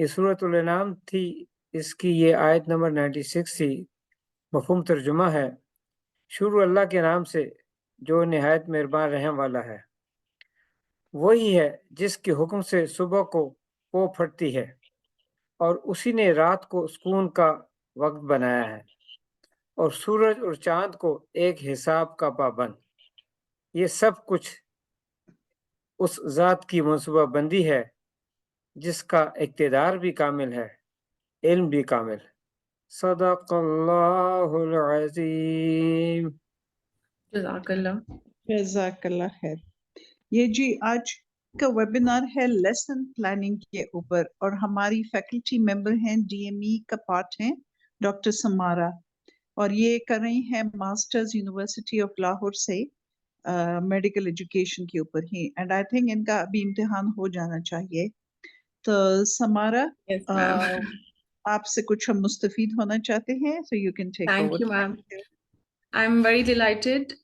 ये सूरतुल अनाम थी, इसकी ये आयत नंबर 96 थी। मफ़हूम तर्जुमा है, शुरू अल्लाह के नाम से जो निहायत मेहरबान रहम वाला है। वही है जिसके हुक्म से सुबह को पो फटती है और उसी ने रात को सुकून का वक्त बनाया है और सूरज और चांद को एक हिसाब का पाबंद। ये सब कुछ उस ज़ात की मनसूबाबंदी है जिसका इक़्तिदार भी कामिल है, इल्म भी कामिल। सदक़ल्लाहुल अज़ीम। जज़ाकल्लाह खैर। ये जी आज का वेबिनार है लेसन प्लानिंग के ऊपर और हमारी फैकल्टी मेंबर हैं डीएमई का पार्ट हैं डॉक्टर समारा और ये कर रही हैं मास्टर्स यूनिवर्सिटी ऑफ लाहौर से मेडिकल एजुकेशन के ऊपर ही एंड आई थिंक इनका अभी इम्तिहान हो जाना चाहिए। तो समारा Yes, ma'am. आपसे कुछ हम मुस्तफीद होना चाहते हैं, so you can take Thank over. you, ma'am. I'm very delighted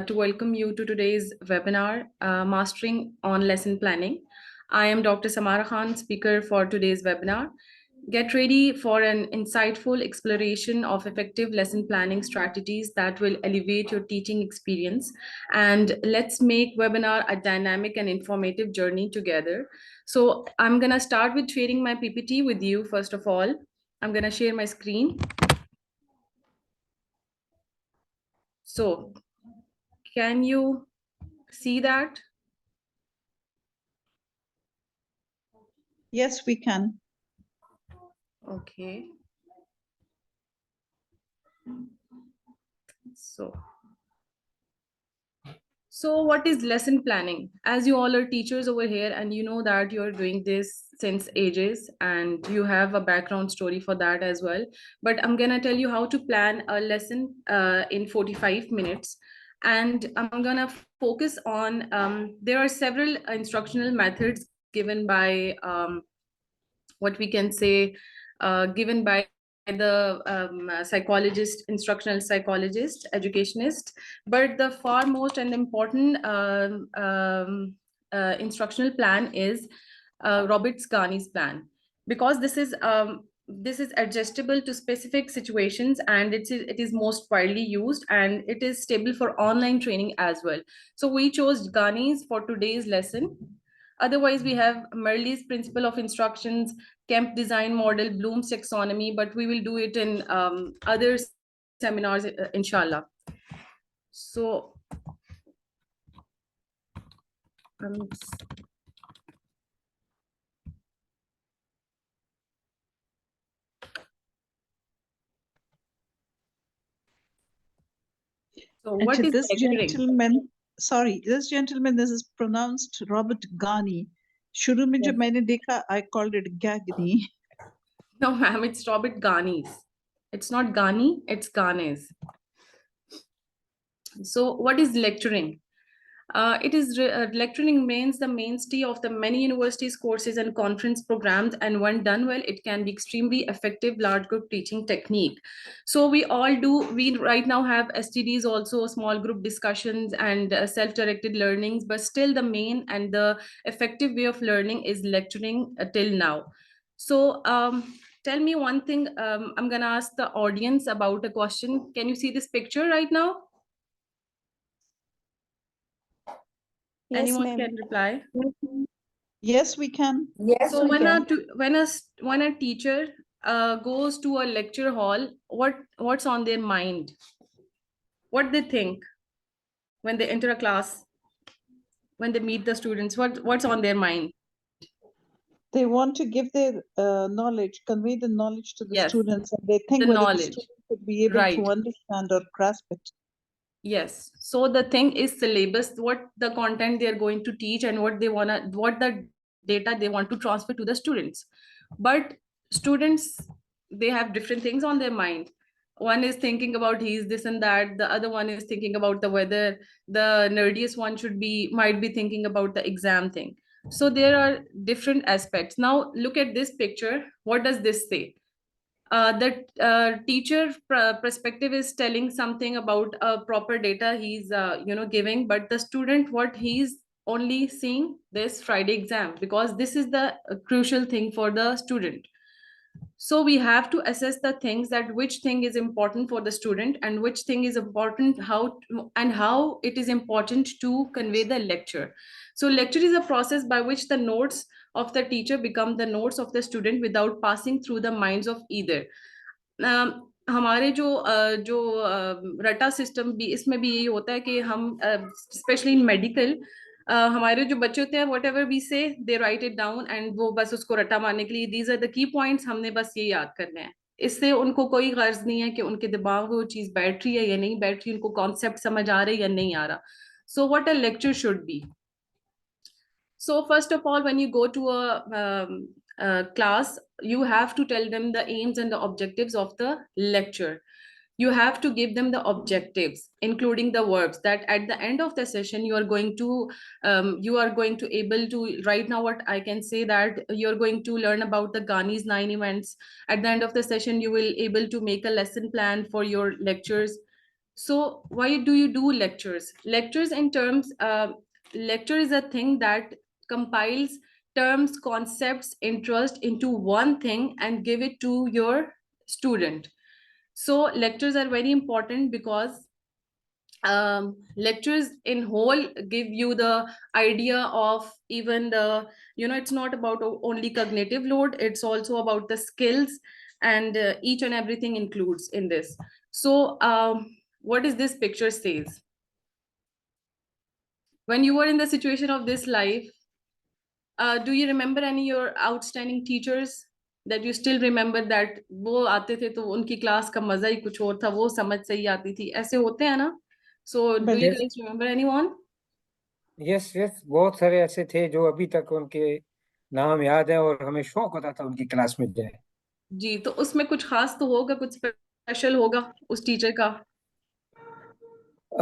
to welcome you to today's webinar, Mastering on Lesson Planning. I am Dr. Samara Khan, speaker for today's webinar. Get ready for an insightful exploration of effective lesson planning strategies that will elevate your teaching experience. And let's make webinar a dynamic and informative journey together. So I'm going to start with sharing my PPT with you. First of all, I'm going to share my screen. So can you see that? Yes, we can. Okay. So what is lesson planning? As you all are teachers over here and you know that you're doing this since ages and you have a background story for that as well. But I'm gonna tell you how to plan a lesson in 45 minutes. And I'm gonna focus on, there are several instructional methods given by what we can say, given by the psychologist, instructional psychologist, educationist, but the far most and important instructional plan is Roberts-Ghani's plan, because this is adjustable to specific situations and it is most widely used and it is stable for online training as well. So we chose Ghani's for today's lesson. Otherwise, we have Merle's principle of instructions, Kemp design model, Bloom's taxonomy, but we will do it in other seminars, inshallah. So, so what is this lecturing? gentleman? Sorry, this gentleman. This is pronounced Robert Ghani. शुरू में जब मैंने देखा, I called it Gagni. No, ma'am, it's Robert Ghani's. It's not Ghani, it's Ghanes. So what is lecturing? Lecturing remains the mainstay of the many universities courses and conference programs, and when done well, it can be extremely effective large group teaching technique. So we right now have STDs also, small group discussions and self-directed learnings, but still the main and the effective way of learning is lecturing till now. So tell me one thing, I'm gonna ask the audience about a question. Can you see this picture right now? Yes, Anyone ma'am. can reply. Yes, we can. Yes, So we can. when a teacher goes to a lecture hall, what's on their mind? What they think when they enter a class, when they meet the students, what's on their mind? They want to give their knowledge, convey the knowledge to the Yes, students, and they think the whether the knowledge, students would be able right? to understand or grasp it. Yes. So the thing is syllabus, what the content they're going to teach and what the data they want to transfer to the students. But students, they have different things on their mind. One is thinking about he's this and that. The other one is thinking about the weather. The nerdiest one might be thinking about the exam thing. So there are different aspects. Now look at this picture. What does this say? The teacher perspective is telling something about proper data he's giving, but the student, what he's only seeing this Friday exam, because this is the crucial thing for the student. So we have to assess the things, that which thing is important for the student and which thing is important, how it is important to convey the lecture. So lecture is a process by which the notes of the teacher become the notes of the student without passing through the minds of either. हमारे जो रटा system भी, इसमें भी यही होता है कि हम स्पेशली इन मेडिकल, हमारे जो बच्चे होते हैं, what ever we say they write it down, and वो बस उसको रटा मारने के लिए these are the key points, हमने बस ये याद करने हैं। इससे उनको कोई गर्ज नहीं है कि उनके दिमाग में वो चीज बैठ रही है या नहीं बैठ रही, उनको कॉन्सेप्ट समझ आ रहा है या नहीं आ रहा। So what a lecture should be. So first of all, when you go to a class, you have to tell them the aims and the objectives of the lecture. You have to give them the objectives, including the verbs, that at the end of the session you are going to able to, right now what I can say, that you're going to learn about the Ghani's 9 events. At the end of the session you will able to make a lesson plan for your lectures. So why do you do lectures? Lecture is a thing that compiles terms, concepts, interest into one thing and give it to your student. So lectures are very important because lectures in whole give you the idea of even the, it's not about only cognitive load, it's also about the skills, and each and everything includes in this. So what is this picture says? When you were in the situation of this life, do you remember any your outstanding teachers that you still remember, that वो आते थे तो उनकी class का मजा ही कुछ और था, वो समझ सही आती थी, ऐसे होते हैं ना? So do you Yes. guys remember anyone? Yes yes, बहुत सारे ऐसे थे जो अभी तक उनके नाम याद है और हमें शौक होता था उनकी क्लास में जाए। जी, तो उसमें कुछ खास तो होगा, कुछ स्पेशल होगा उस टीचर का।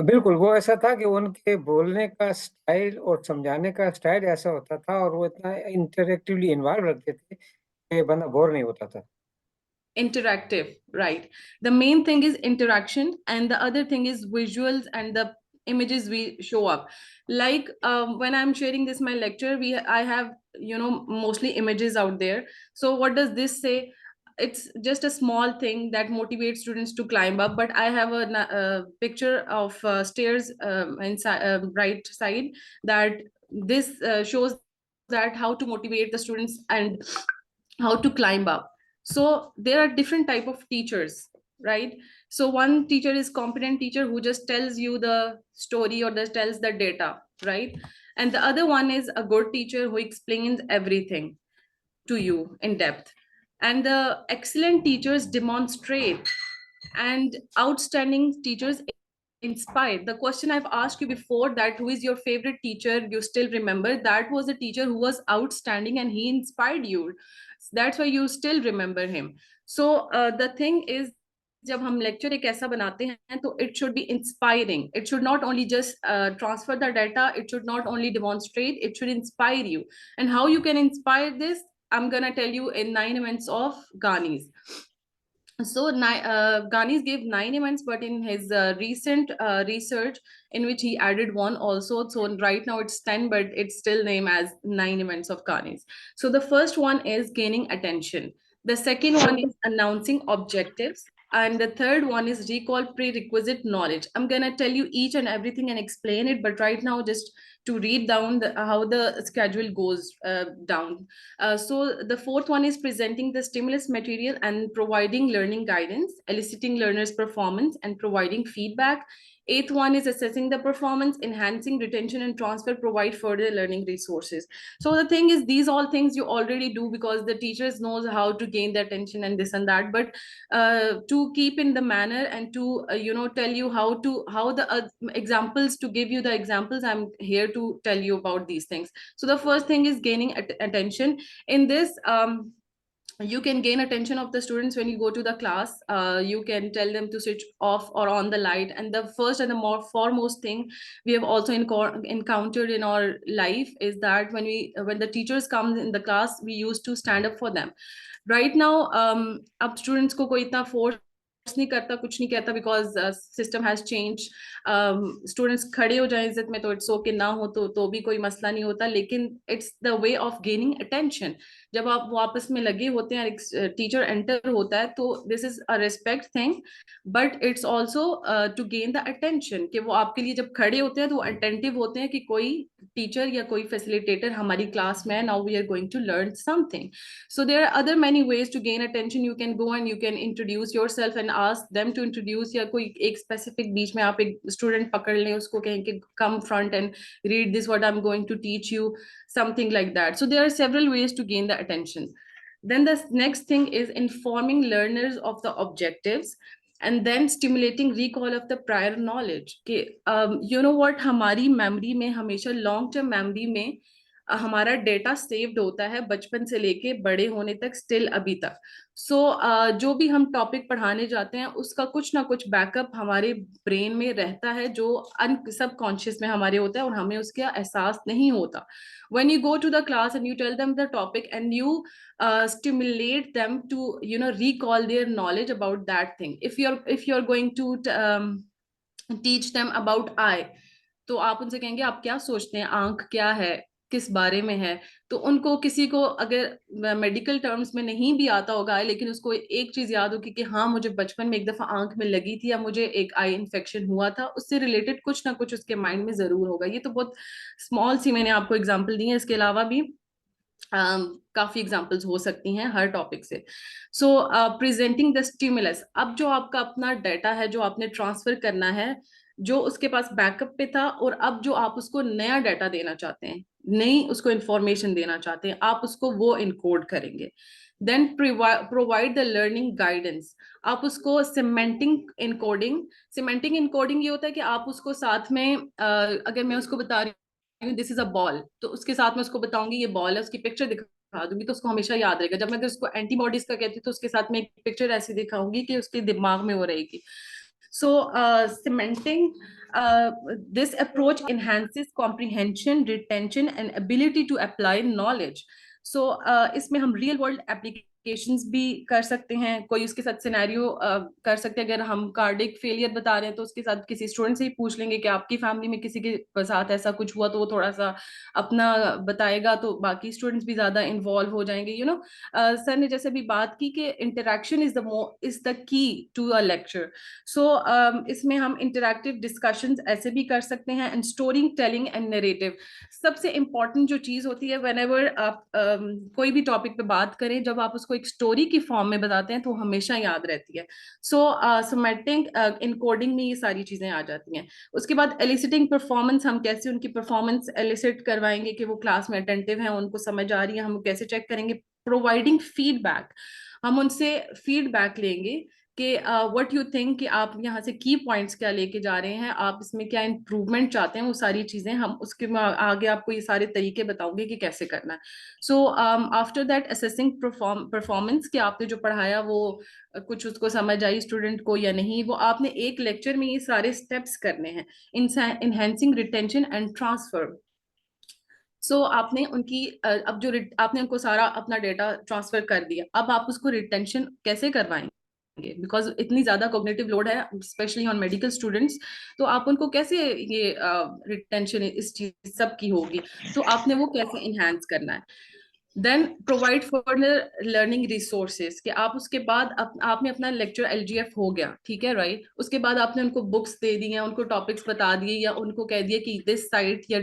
बिल्कुल, वो ऐसा था कि उनके बोलने का स्टाइल और समझाने का स्टाइल ऐसा होता था और वो इतना इंटरेक्टिवली इन्वॉल्व रखते थे कि बंदा बोर नहीं होता था। Interactive, right? The main thing is interaction, and the other thing is visuals and the images we show up. Like when I'm sharing this my lecture, I have mostly images out there. So what does this say? It's just a small thing that motivates students to climb up, but I have a picture of stairs inside right side, that this shows that how to motivate the students and how to climb up. So there are different type of teachers, right? So one teacher is competent teacher who just tells you the story or just tells the data, right? And the other one is a good teacher who explains everything to you in depth. And the excellent teachers demonstrate, and outstanding teachers inspire. The question I've asked you before, that who is your favorite teacher, you still remember, that was a teacher who was outstanding and he inspired you. That's why you still remember him. So the thing is, जब हम lecture एक ऐसा बनाते हैं तो it should be inspiring. It should not only just transfer the data, it should not only demonstrate, it should inspire you. And how you can inspire this, I'm gonna tell you in 9 events of Ghani's. So Ghani's gave 9 events, but in his recent research, in which he added one also, so right now it's 10, but it's still named as 9 events of Ghani's. So the first one is gaining attention. The second one is announcing objectives. And the third one is recall prerequisite knowledge. I'm gonna tell you each and everything and explain it, but right now just to read down how the schedule goes down. So the fourth one is presenting the stimulus material and providing learning guidance, eliciting learners' performance and providing feedback, Eighth one is assessing the performance, enhancing retention and transfer, provide further learning resources. So the thing is, these all things you already do because the teachers knows how to gain the attention and this and that. But to keep in the manner and to tell you how the examples, to give you the examples, I'm here to tell you about these things. So the first thing is gaining attention. In this, you can gain attention of the students when you go to the class. You can tell them to switch off or on the light, and the first and the more foremost thing we have also encountered in our life is that when the teachers come in the class, we used to stand up for them. Right now, अब students को कोई इतना force नहीं करता, कुछ नहीं कहता, because system has changed. Students खड़े हो जाए इज्जत में तो it's okay, ना हो तो भी कोई मसला नहीं होता, लेकिन it's the way of gaining attention. जब आप वो आपस में लगे होते हैं, एक टीचर एंटर होता है, तो this is a respect thing, but it's also to gain the attention, कि वो आपके लिए जब खड़े होते हैं तो अटेंटिव होते हैं कि कोई टीचर या कोई फैसिलिटेटर हमारी क्लास में है, now we are going to learn something. So there are other many ways to gain attention. You can go and you can introduce yourself and ask them to introduce, या कोई एक specific बीच में आप एक student पकड़ लें, उसको कहें कि come front and read this what I'm going to teach you, something like that. So there are several ways to gain the attention. Then the next thing is informing learners of the objectives and then stimulating recall of the prior knowledge. You know what, हमारी memory में हमेशा long term memory में हमारा data saved होता है बचपन से लेके बड़े होने तक, स्टिल अभी तक. सो जो भी हम टॉपिक पढ़ाने जाते हैं उसका कुछ ना कुछ बैकअप हमारे ब्रेन में रहता है, जो सबकॉन्शियस में हमारे होता है और हमें उसका एहसास नहीं होता. when you go to the class and you tell them the topic and you stimulate them to recall their knowledge about that thing. if you're going to teach them about eye, तो आप उनसे कहेंगे आप क्या सोचते हैं, आंख क्या है, किस बारे में है. तो उनको, किसी को अगर मेडिकल टर्म्स में नहीं भी आता होगा, लेकिन उसको एक चीज याद होगी कि हाँ मुझे बचपन में एक दफा आंख में लगी थी या मुझे एक आई इन्फेक्शन हुआ था, उससे रिलेटेड कुछ ना कुछ उसके माइंड में जरूर होगा. ये तो बहुत स्मॉल सी मैंने आपको एग्जांपल दी है, इसके अलावा भी काफी एग्जांपल्स हो सकती हैं हर टॉपिक से. सो प्रेजेंटिंग द स्टिमुलस. अब जो आपका अपना डाटा है जो आपने ट्रांसफर करना है, जो उसके पास बैकअप पे था, और अब जो आप उसको नया डाटा देना चाहते हैं, नई उसको इंफॉर्मेशन देना चाहते हैं, आप उसको वो इनकोड करेंगे. Then provide the learning guidance. आप उसको सिमेंटिंग इनकोडिंग ये होता है कि आप उसको साथ में अगर मैं उसको बता रही हूँ दिस इज अ बॉल, तो उसके साथ में उसको बताऊंगी ये बॉल है, उसकी पिक्चर दिखा दूंगी तो उसको हमेशा याद रहेगा. जब मैं अगर उसको एंटीबॉडीज का कहती हूँ तो उसके साथ में एक पिक्चर ऐसी दिखाऊंगी कि उसके दिमाग में वो रहेगी. So cementing this approach enhances comprehension, retention, and ability to apply knowledge. So इसमें हम real world applications भी कर सकते हैं. कोई उसके साथ सिनेरियो कर सकते हैं. अगर हम कार्डिक फेलियर बता रहे हैं तो उसके साथ किसी स्टूडेंट से ही पूछ लेंगे कि आपकी फैमिली में किसी के साथ ऐसा कुछ हुआ, तो वो थोड़ा सा अपना बताएगा, तो बाकी स्टूडेंट्स भी ज्यादा इन्वॉल्व हो जाएंगे. सर ने जैसे भी बात की कि interaction is the key to a lecture. So इसमें हम इंटरैक्टिव डिस्कशंस ऐसे भी कर सकते हैं, and story telling and narrative. सबसे इंपॉर्टेंट जो चीज होती है व्हेनेवर आप कोई भी टॉपिक पे बात करें, जब आप उसको एक स्टोरी की फॉर्म में बताते हैं तो हमेशा याद रहती है. सो सोमैटिक इनकोडिंग में ये सारी चीजें आ जाती हैं. उसके बाद एलिसिटिंग परफॉर्मेंस, हम कैसे उनकी परफॉर्मेंस एलिसिट करवाएंगे कि वो क्लास में अटेंटिव है, उनको समझ आ रही है, हम कैसे चेक करेंगे. प्रोवाइडिंग फीडबैक, हम उनसे फीडबैक लेंगे कि व्हाट यू थिंक, कि आप यहाँ से की पॉइंट्स क्या लेके जा रहे हैं, आप इसमें क्या इंप्रूवमेंट चाहते हैं, वो सारी चीजें हम उसके आगे आपको ये सारे तरीके बताऊंगे कि कैसे करना है. So after that assessing performance, कि आपने जो पढ़ाया वो कुछ उसको समझ आई स्टूडेंट को या नहीं, वो आपने एक लेक्चर में ये सारे स्टेप्स करने हैं. Enhancing retention and transfer. So आपने उनकी अब जो आपने उनको सारा अपना डेटा ट्रांसफर कर दिया, अब आप उसको रिटेंशन कैसे करवाएंगे, बिकॉज इतनी ज्यादा कॉग्निटिव लोड है स्पेशली ऑन मेडिकल स्टूडेंट्स, तो आप उनको कैसे ये रिटेंशन इस चीज सब की होगी, तो आपने वो कैसे इनहेंस करना है. Then provide further learning resources कि आप उसके बाद आपने अपना लेक्चर एलजीएफ हो गया, ठीक है, राइट। उसके बाद आपने उनको बुक्स दे दी हैं, उनको टॉपिक्स बता दिए, या उनको कह दिया कि दिस साइट या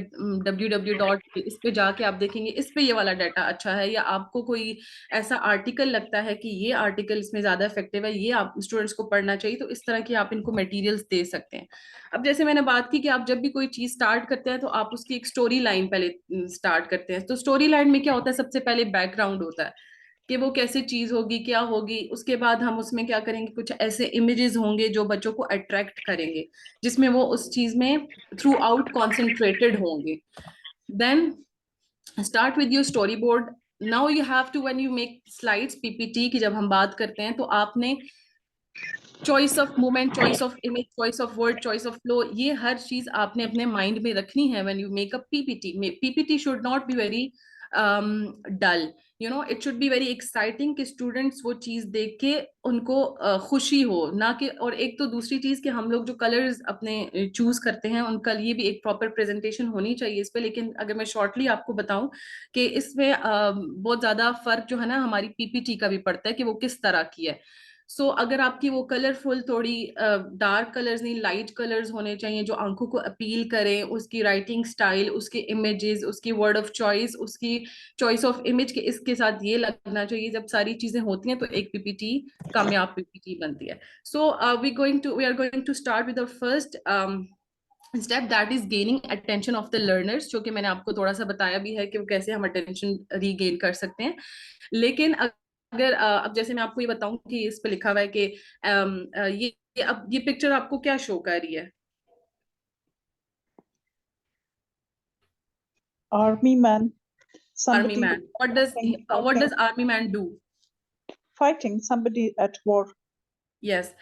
www डॉट इस पे जाके आप देखेंगे इस पे ये वाला डाटा अच्छा है, या आपको कोई ऐसा आर्टिकल लगता है कि ये आर्टिकल इसमें ज्यादा इफेक्टिव है, ये आप स्टूडेंट्स को पढ़ना चाहिए, तो इस तरह की आप इनको मटेरियल्स दे सकते हैं। अब जैसे मैंने बात की कि आप जब भी कोई चीज स्टार्ट करते हैं तो आप उसकी एक स्टोरी लाइन पहले स्टार्ट करते हैं। तो स्टोरी लाइन में क्या होता है, सबसे पहले बैकग्राउंड होता है कि वो कैसे चीज होगी, क्या होगी। उसके बाद हम उसमें क्या करेंगे, कुछ ऐसे इमेजेस होंगे जो बच्चों को अट्रैक्ट करेंगे, जिसमें वो उस चीज में थ्रू आउट कॉन्सेंट्रेटेड होंगे। Then start with your story board. Now you have to, when you make slides PPT की जब हम बात करते हैं, तो आपने choice of movement, choice of image, choice of word, choice of flow, ये हर चीज आपने अपने माइंड में रखनी है when you make a PPT. PPT should not be very dull, you know, it should be very exciting कि students वो चीज देख के उनको खुशी हो ना कि। और एक तो दूसरी चीज कि हम लोग जो कलर्स अपने चूज करते हैं उनका ये भी एक प्रॉपर प्रेजेंटेशन होनी चाहिए इस पे। लेकिन अगर मैं शॉर्टली आपको बताऊं कि इसमें बहुत ज्यादा फर्क जो है ना हमारी पीपीटी का भी पड़ता है कि वो किस तरह की है। सो अगर आपकी वो कलरफुल, थोड़ी डार्क कलर्स नहीं, लाइट कलर्स होने चाहिए जो आंखों को अपील करें, उसकी राइटिंग स्टाइल, उसके इमेजेस, उसकी वर्ड ऑफ चॉइस, उसकी चॉइस ऑफ इमेज के इसके साथ ये लगना चाहिए। जब सारी चीजें होती हैं तो एक पीपीटी कामयाब पीपीटी बनती है। So we are going to start with our first step, that is gaining attention of the learners, जो कि मैंने आपको थोड़ा सा बताया भी है कि कैसे हम अटेंशन रीगेन कर सकते हैं। लेकिन अगर अब जैसे मैं आपको ये बताऊं कि इस पे लिखा हुआ है कि अब ये पिक्चर आपको क्या शो कर रही है? Army man, army somebody man. What fighting, does army man do? fighting somebody at war. Yes.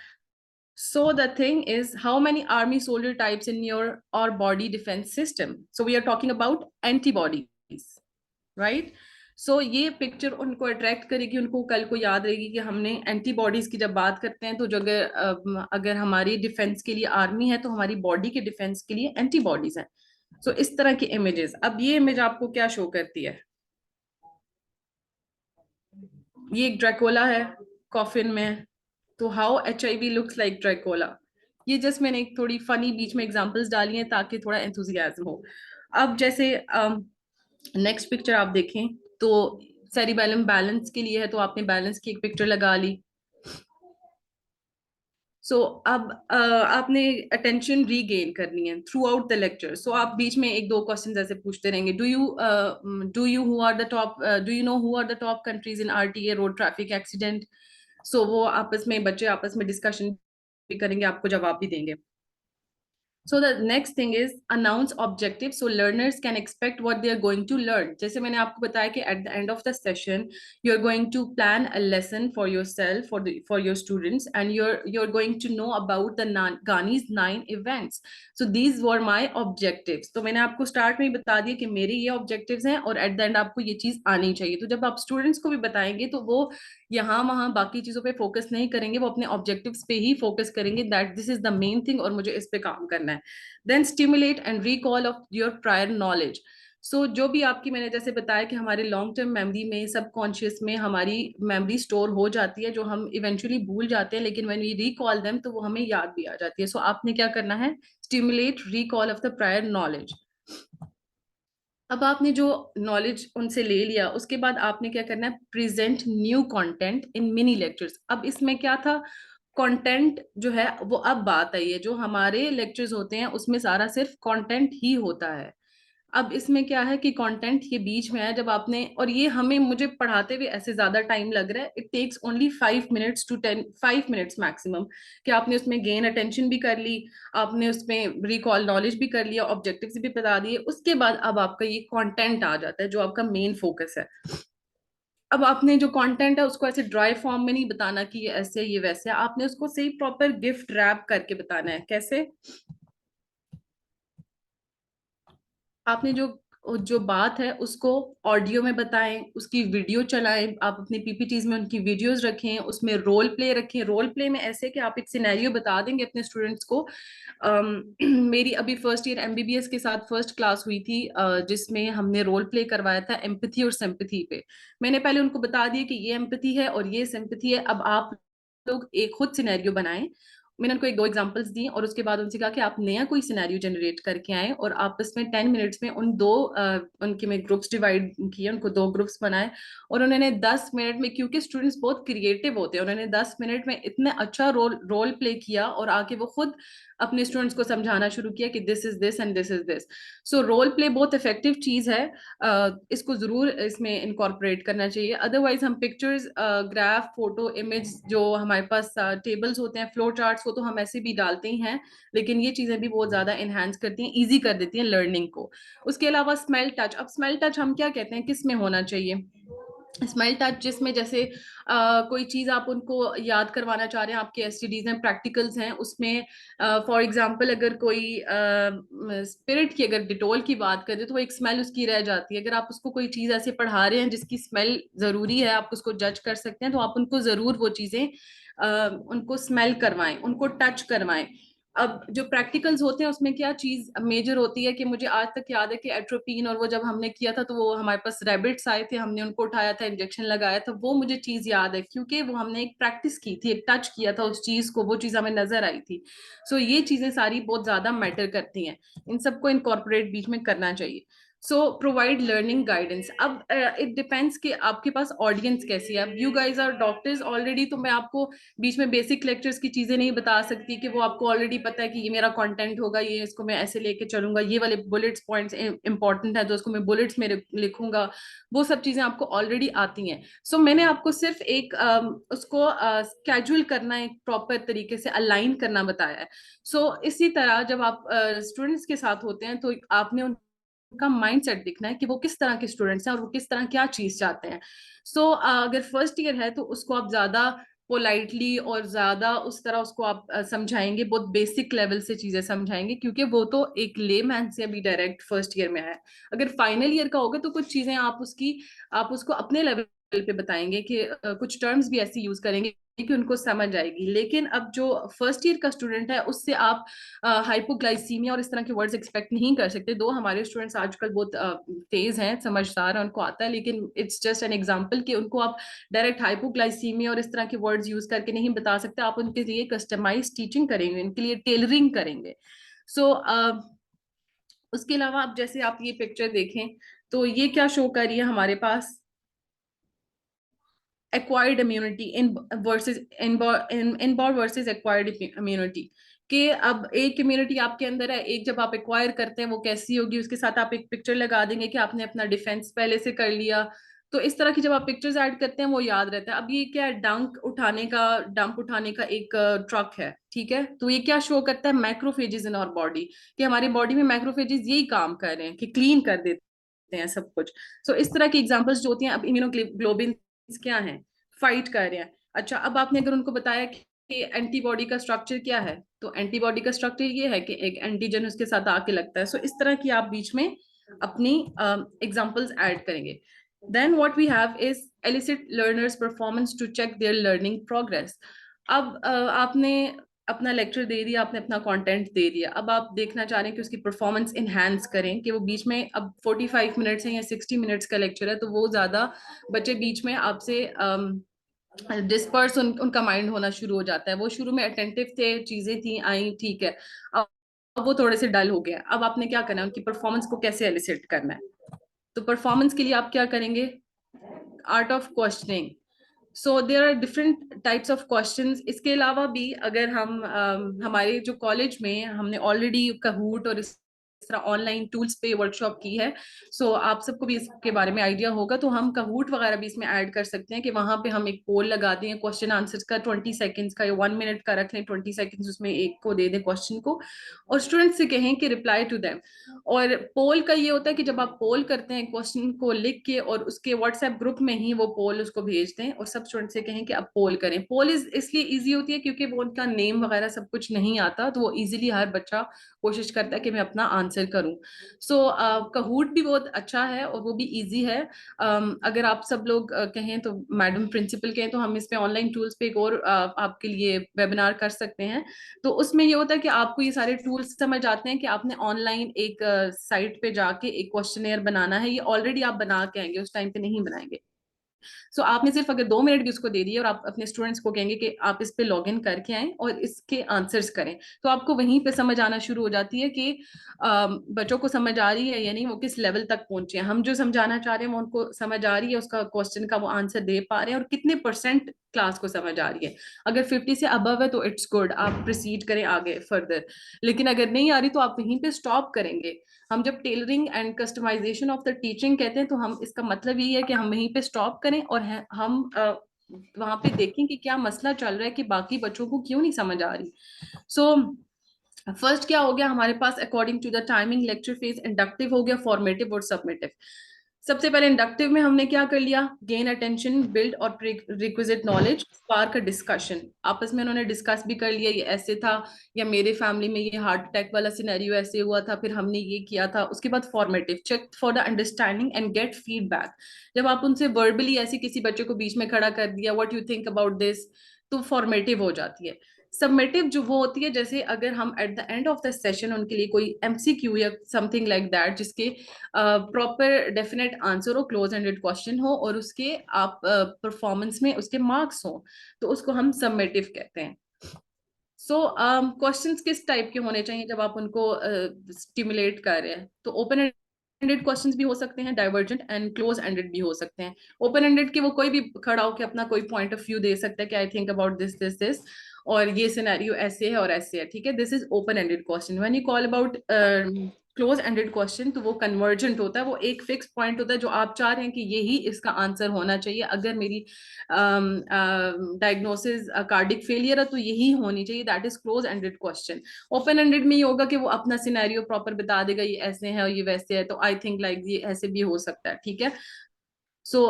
So the thing is, how many army soldier types in your or body defense system? So we are talking about antibodies, right? सो ये picture उनको attract करेगी, उनको कल को याद रहेगी कि हमने एंटीबॉडीज की जब बात करते हैं तो जो अगर हमारी डिफेंस के लिए आर्मी है तो हमारी बॉडी के डिफेंस के लिए एंटीबॉडीज हैं। सो इस तरह की इमेजेस। अब ये इमेज आपको क्या शो करती है? ये एक ड्रैकोला है कॉफिन में। तो how HIV looks like Dracula. ये जस्ट मैंने एक थोड़ी फनी बीच में एग्जांपल्स डाली हैं ताकि थोड़ा एंथुजियाज्म हो। अब जैसे नेक्स्ट पिक्चर आप देखें तो सेरिबेलम बैलेंस के लिए है, तो आपने बैलेंस की एक पिक्चर लगा ली। सो अब आपने अटेंशन रीगेन करनी है throughout the lecture. So आप बीच में एक दो क्वेश्चंस ऐसे पूछते रहेंगे। Do you who are the top, do you know who are the top countries in RTA road traffic accident? So वो आपस में बच्चे आपस में डिस्कशन भी करेंगे, आपको जवाब भी देंगे। So the next thing is announce objectives so learners can expect what they are going to learn. जैसे मैंने आपको बताया कि at the end of the session you are going to plan a lesson for yourself, for your students, and you're going to know about the Ghani's 9 events. So these were my objectives. तो मैंने आपको start में ही बता दिया कि मेरे ये objectives हैं और at the end आपको ये चीज आनी चाहिए। तो जब आप students को भी बताएंगे तो वो यहाँ वहां बाकी चीजों पे फोकस नहीं करेंगे, वो अपने ऑब्जेक्टिव्स पे ही फोकस करेंगे, that this is the main thing और मुझे इस पे काम करना है। Then stimulate and recall of your prior knowledge. So जो भी आपकी, मैंने जैसे बताया कि हमारे लॉन्ग टर्म मेमोरी में, सबकॉन्शियस में हमारी मेमोरी स्टोर हो जाती है जो हम इवेंचुअली भूल जाते हैं, लेकिन व्हेन वी रिकॉल देम तो वो हमें याद भी आ जाती है। सो आपने क्या करना है, stimulate recall of the prior knowledge. अब आपने जो नॉलेज उनसे ले लिया उसके बाद आपने क्या करना है, present new content in mini lectures. अब इसमें क्या था, कंटेंट जो है वो अब बात आई है, जो हमारे लेक्चर्स होते हैं उसमें सारा सिर्फ कंटेंट ही होता है। अब इसमें क्या है कि कंटेंट ये बीच में है जब आपने, और ये हमें मुझे पढ़ाते हुए ऐसे ज्यादा टाइम लग रहा है, it takes only 5 minutes to 5 minutes maximum, कि आपने उसमें गेन अटेंशन भी कर ली, आपने उसमें रिकॉल नॉलेज भी कर लिया, ऑब्जेक्टिव्स भी बता दिए, उसके बाद अब आपका ये कंटेंट आ जाता है जो आपका मेन फोकस है। अब आपने जो कंटेंट है उसको ऐसे ड्राई फॉर्म में नहीं बताना कि ये ऐसे ये वैसे, आपने उसको सही प्रॉपर गिफ्ट रैप करके बताना है। कैसे? आपने जो जो बात है उसको ऑडियो में बताएं, उसकी वीडियो चलाएं, आप अपने पीपीटीज में उनकी वीडियोस रखें, उसमें रोल प्ले रखें। रोल प्ले में ऐसे कि आप एक सिनेरियो बता देंगे अपने स्टूडेंट्स को। मेरी अभी फर्स्ट ईयर एमबीबीएस के साथ फर्स्ट क्लास हुई थी, जिसमें हमने रोल प्ले करवाया था एम्पैथी और सिंपैथी पे। मैंने पहले उनको बता दिया कि ये एम्पैथी है और ये सिंपैथी है, अब आप लोग एक खुद सिनेरियो बनाएं। मैंने उनको एक दो एग्जांपल्स दिए और उसके बाद उनसे कहा कि आप नया कोई सिनेरियो जनरेट करके आए और आपस में 10 मिनट्स में उन दो उनके में ग्रुप्स डिवाइड किए, उनको दो ग्रुप्स बनाए और उन्होंने 10 मिनट में, क्योंकि स्टूडेंट्स बहुत क्रिएटिव होते हैं, उन्होंने 10 मिनट में इतने अच्छा रोल प्ले किया और आके वो खुद अपने स्टूडेंट्स को समझाना शुरू किया कि this is this and this is this. So role play बहुत इफेक्टिव चीज है, इसको जरूर इसमें इनकॉर्पोरेट करना चाहिए। अदरवाइज हम पिक्चर्स, ग्राफ, फोटो, इमेज, जो हमारे पास टेबल्स होते हैं, फ्लो चार्ट्स, वो तो हम ऐसे भी डालते ही हैं, लेकिन ये चीजें भी बहुत ज्यादा इनहेंस करती हैं, इजी कर देती हैं लर्निंग को। उसके अलावा स्मेल टच, अब स्मेल टच हम क्या कहते हैं, किस में होना चाहिए स्मेल टच? जिसमें जैसे कोई चीज आप उनको याद करवाना चाह रहे हैं, आपके एसटीडीज हैं, प्रैक्टिकल्स हैं, उसमें फॉर एग्जांपल अगर कोई स्पिरिट की, अगर डिटोल की बात करें तो वो एक स्मेल उसकी रह जाती है। अगर आप उसको कोई चीज ऐसे पढ़ा रहे हैं जिसकी स्मेल जरूरी है, आप उसको जज कर सकते हैं, तो आप उनको जरूर वो चीजें उनको स्मेल करवाएं, उनको टच करवाएं। अब जो प्रैक्टिकल्स होते हैं उसमें क्या चीज मेजर होती है कि मुझे आज तक याद है कि एट्रोपिन, और वो जब हमने किया था तो वो हमारे पास रैबिट्स आए थे, हमने उनको उठाया था, इंजेक्शन लगाया था, वो मुझे चीज याद है क्योंकि वो हमने एक प्रैक्टिस की थी, एक टच किया था उस चीज को, वो चीज हमें नजर आई थी। सो ये चीजें सारी बहुत ज्यादा मैटर करती हैं, इन सबको इनकॉर्पोरेट बीच में करना चाहिए। So provide learning guidance. अब इट डिपेंड्स कि आपके पास ऑडियंस कैसी है। अब you guys are doctors already, तो मैं आपको बीच में बेसिक लेक्चर्स की चीजें नहीं बता सकती कि वो आपको ऑलरेडी पता है कि ये मेरा कंटेंट होगा, ये इसको मैं ऐसे लेके चलूंगा, ये वाले बुलेट्स पॉइंट्स इंपॉर्टेंट है तो उसको मैं बुलेट्स में लिखूंगा। वो सब चीजें आपको ऑलरेडी आती हैं। सो मैंने आपको सिर्फ एक उसको कैजुअल करना, एक प्रॉपर तरीके से अलाइन करना बताया है। सो इसी तरह जब आप स्टूडेंट्स के साथ होते हैं तो आपने उनका माइंडसेट दिखना है कि वो किस तरह के स्टूडेंट्स हैं और वो किस तरह क्या चीज चाहते हैं। सो अगर फर्स्ट ईयर है तो उसको आप ज्यादा पोलाइटली और ज्यादा उस तरह उसको आप समझाएंगे, बहुत बेसिक लेवल से चीजें समझाएंगे, क्योंकि वो तो एक लेमैन से अभी डायरेक्ट फर्स्ट ईयर में है। अगर फाइनल ईयर का होगा तो कुछ चीजें आप उसको अपने लेवल पे बताएंगे कि कुछ टर्म्स भी ऐसी यूज करेंगे कि उनको समझ आएगी। लेकिन अब जो फर्स्ट ईयर का स्टूडेंट है उससे आप हाइपोग्लाइसीमिया और इस तरह के वर्ड्स एक्सपेक्ट नहीं कर सकते। दो हमारे स्टूडेंट्स आजकल बहुत तेज हैं, समझदार हैं, उनको आता है, लेकिन इट्स जस्ट एन एग्जांपल कि उनको आप डायरेक्ट हाइपोग्लाइसीमिया और इस तरह के वर्ड्स यूज करके नहीं बता सकते। आप उनके लिए कस्टमाइज टीचिंग करेंगे, उनके लिए टेलरिंग करेंगे। सो उसके अलावा अब जैसे आप ये पिक्चर देखें तो ये क्या शो कर रही है हमारे पास, acquired immunity in versus inborn versus acquired immunity. कि अब एक इम्यूनिटी आपके अंदर है, एक जब आप एक्वायर करते हैं वो कैसी होगी, उसके साथ आप एक पिक्चर लगा देंगे कि आपने अपना डिफेंस पहले से कर लिया। तो इस तरह की जब आप पिक्चर्स ऐड करते हैं वो याद रहता है। अब ये क्या है, डंप उठाने का एक ट्रक है, ठीक है, तो ये क्या शो करता है, मैक्रोफेजेस इन आवर बॉडी, कि हमारी बॉडी में मैक्रोफेजेस यही काम कर रहे हैं कि क्लीन कर देते हैं सब कुछ। सो इस तरह की एग्जांपल्स जो होती हैं। अब इम्यूनोग्लोबिन क्या है, फाइट कर रहे हैं। अच्छा, अब आपने अगर उनको बताया कि एंटीबॉडी का स्ट्रक्चर क्या है, तो एंटीबॉडी का स्ट्रक्चर ये है कि एक एंटीजन उसके साथ आके लगता है। सो इस तरह की आप बीच में अपनी एग्जांपल्स ऐड करेंगे। Then what we have is elicit learners performance to check their learning progress. अब आपने अपना लेक्चर दे दिया, आपने अपना कंटेंट दे दिया, अब आप देखना चाह रहे हैं कि उसकी परफॉर्मेंस इनहैंस करें, कि वो बीच में, अब 45 मिनट्स है या 60 मिनट्स का लेक्चर है, तो वो ज्यादा बच्चे बीच में आपसे डिस्पर्स उनका माइंड होना शुरू हो जाता है। वो शुरू में अटेंटिव थे, चीजें थी आई, ठीक है, अब वो थोड़े से डल हो गया। अब आपने क्या करना है, उनकी परफॉर्मेंस को कैसे एलिसिट करना है। तो परफॉर्मेंस के लिए आप क्या करेंगे, art of questioning. So there are different types of questions. इसके अलावा भी अगर हम हमारे जो कॉलेज में हमने ऑलरेडी कहूट और इस तरह ऑनलाइन टूल्स पे वर्कशॉप की है, सो आप सबको भी इसके बारे में आइडिया होगा, तो हम कहूट वगैरह भी इसमें ऐड कर सकते हैं कि वहां पे हम एक पोल लगा दें क्वेश्चन आंसर का, 20 सेकंड्स का या 1 मिनट का रख लें, 20 सेकंड्स उसमें एक को दे दें क्वेश्चन को, और स्टूडेंट से कहें कि रिप्लाई टू देम। और पोल का ये होता है कि जब आप पोल करते हैं क्वेश्चन को लिख के और उसके व्हाट्सएप ग्रुप में ही वो पोल उसको भेज दें और सब स्टूडेंट से कहें कि आप पोल करें। पोल इसलिए इजी होती है क्योंकि वो उनका नेम वगैरह सब कुछ नहीं आता, तो वो इजीली हर बच्चा कोशिश करता है कि मैं अपना आंसर आंसर करूं। सो Kahoot भी बहुत अच्छा है और वो भी इजी है। अगर आप सब लोग कहें तो मैडम प्रिंसिपल कहें तो हम इस पे ऑनलाइन टूल्स पे एक और आपके लिए वेबिनार कर सकते हैं। तो उसमें ये होता है कि आपको ये सारे टूल्स समझ आते हैं कि आपने ऑनलाइन एक साइट पे जाके एक क्वेश्चनेयर बनाना है, ये ऑलरेडी आप बना के आएंगे, उस टाइम पे नहीं बनाएंगे। सो आपने सिर्फ अगर 2 मिनट भी उसको दे दिए और आप अपने स्टूडेंट्स को कहेंगे कि आप इस पे लॉग इन करके आएं और इसके आंसर्स करें, तो आपको वहीं पे समझ आना शुरू हो जाती है कि बच्चों को समझ आ रही है या नहीं, वो किस लेवल तक पहुंचे हैं, हम जो समझाना चाह रहे हैं वो उनको समझ आ रही है, उसका क्वेश्चन का वो आंसर दे पा रहे हैं, और कितने % क्लास को समझ आ रही है। अगर 50 से अबव है तो इट्स गुड, आप प्रोसीड करें आगे फर्दर। लेकिन अगर नहीं आ रही तो आप वहीं पे स्टॉप करेंगे। हम जब tailoring and customisation of the teaching कहते हैं तो हम इसका मतलब यही है कि हम वहीं पे स्टॉप करें और हम वहां पे देखें कि क्या मसला चल रहा है, कि बाकी बच्चों को क्यों नहीं समझ आ रही। सो फर्स्ट क्या हो गया हमारे पास, according to the timing lecture phase, inductive हो गया, फॉर्मेटिव और सबमिटिव। सबसे पहले इंडक्टिव में हमने क्या कर लिया, गेन अटेंशन, बिल्ड और requisite knowledge, spark a discussion. आपस में उन्होंने डिस्कस भी कर लिया, ये ऐसे था, या मेरे फैमिली में ये हार्ट अटैक वाला सिनेरियो ऐसे हुआ था, फिर हमने ये किया था। उसके बाद formative, check for the understanding and get feedback. जब आप उनसे वर्बली ऐसे किसी बच्चे को बीच में खड़ा कर दिया, what you think about this, तो फॉर्मेटिव हो जाती है। सबमिटिव जो वो होती है, जैसे अगर हम at the end of the session उनके लिए कोई MCQ या समथिंग लाइक दैट, जिसके प्रॉपर डेफिनेट आंसर हो, क्लोज एंडेड क्वेश्चन हो, और उसके आप परफॉर्मेंस में उसके मार्क्स हो, तो उसको हम सबमिटिव कहते हैं। सो क्वेश्चंस किस टाइप के होने चाहिए जब आप उनको स्टिमुलेट कर रहे हैं, तो ओपन एंडेड क्वेश्चंस भी हो सकते हैं, डाइवर्जेंट एंड क्लोज एंडेड भी हो सकते हैं। ओपन एंडेड के वो कोई भी खड़ा होकर अपना कोई पॉइंट ऑफ व्यू दे सकता है कि I think about this this this, और ये सिनेरियो ऐसे है और ऐसे है, ठीक है, this is open ended question. When you call about close ended question, तो वो कन्वर्जेंट होता है, वो एक फिक्स पॉइंट होता है जो आप चाह रहे हैं कि यही इसका आंसर होना चाहिए। अगर मेरी डायग्नोसिस कार्डिक फेलियर है तो यही होनी चाहिए, that is close ended question. Open ended में ये होगा कि वो अपना सिनेरियो प्रॉपर बता देगा, ये ऐसे है और ये वैसे है, तो आई थिंक लाइक ये ऐसे भी हो सकता है, ठीक है। सो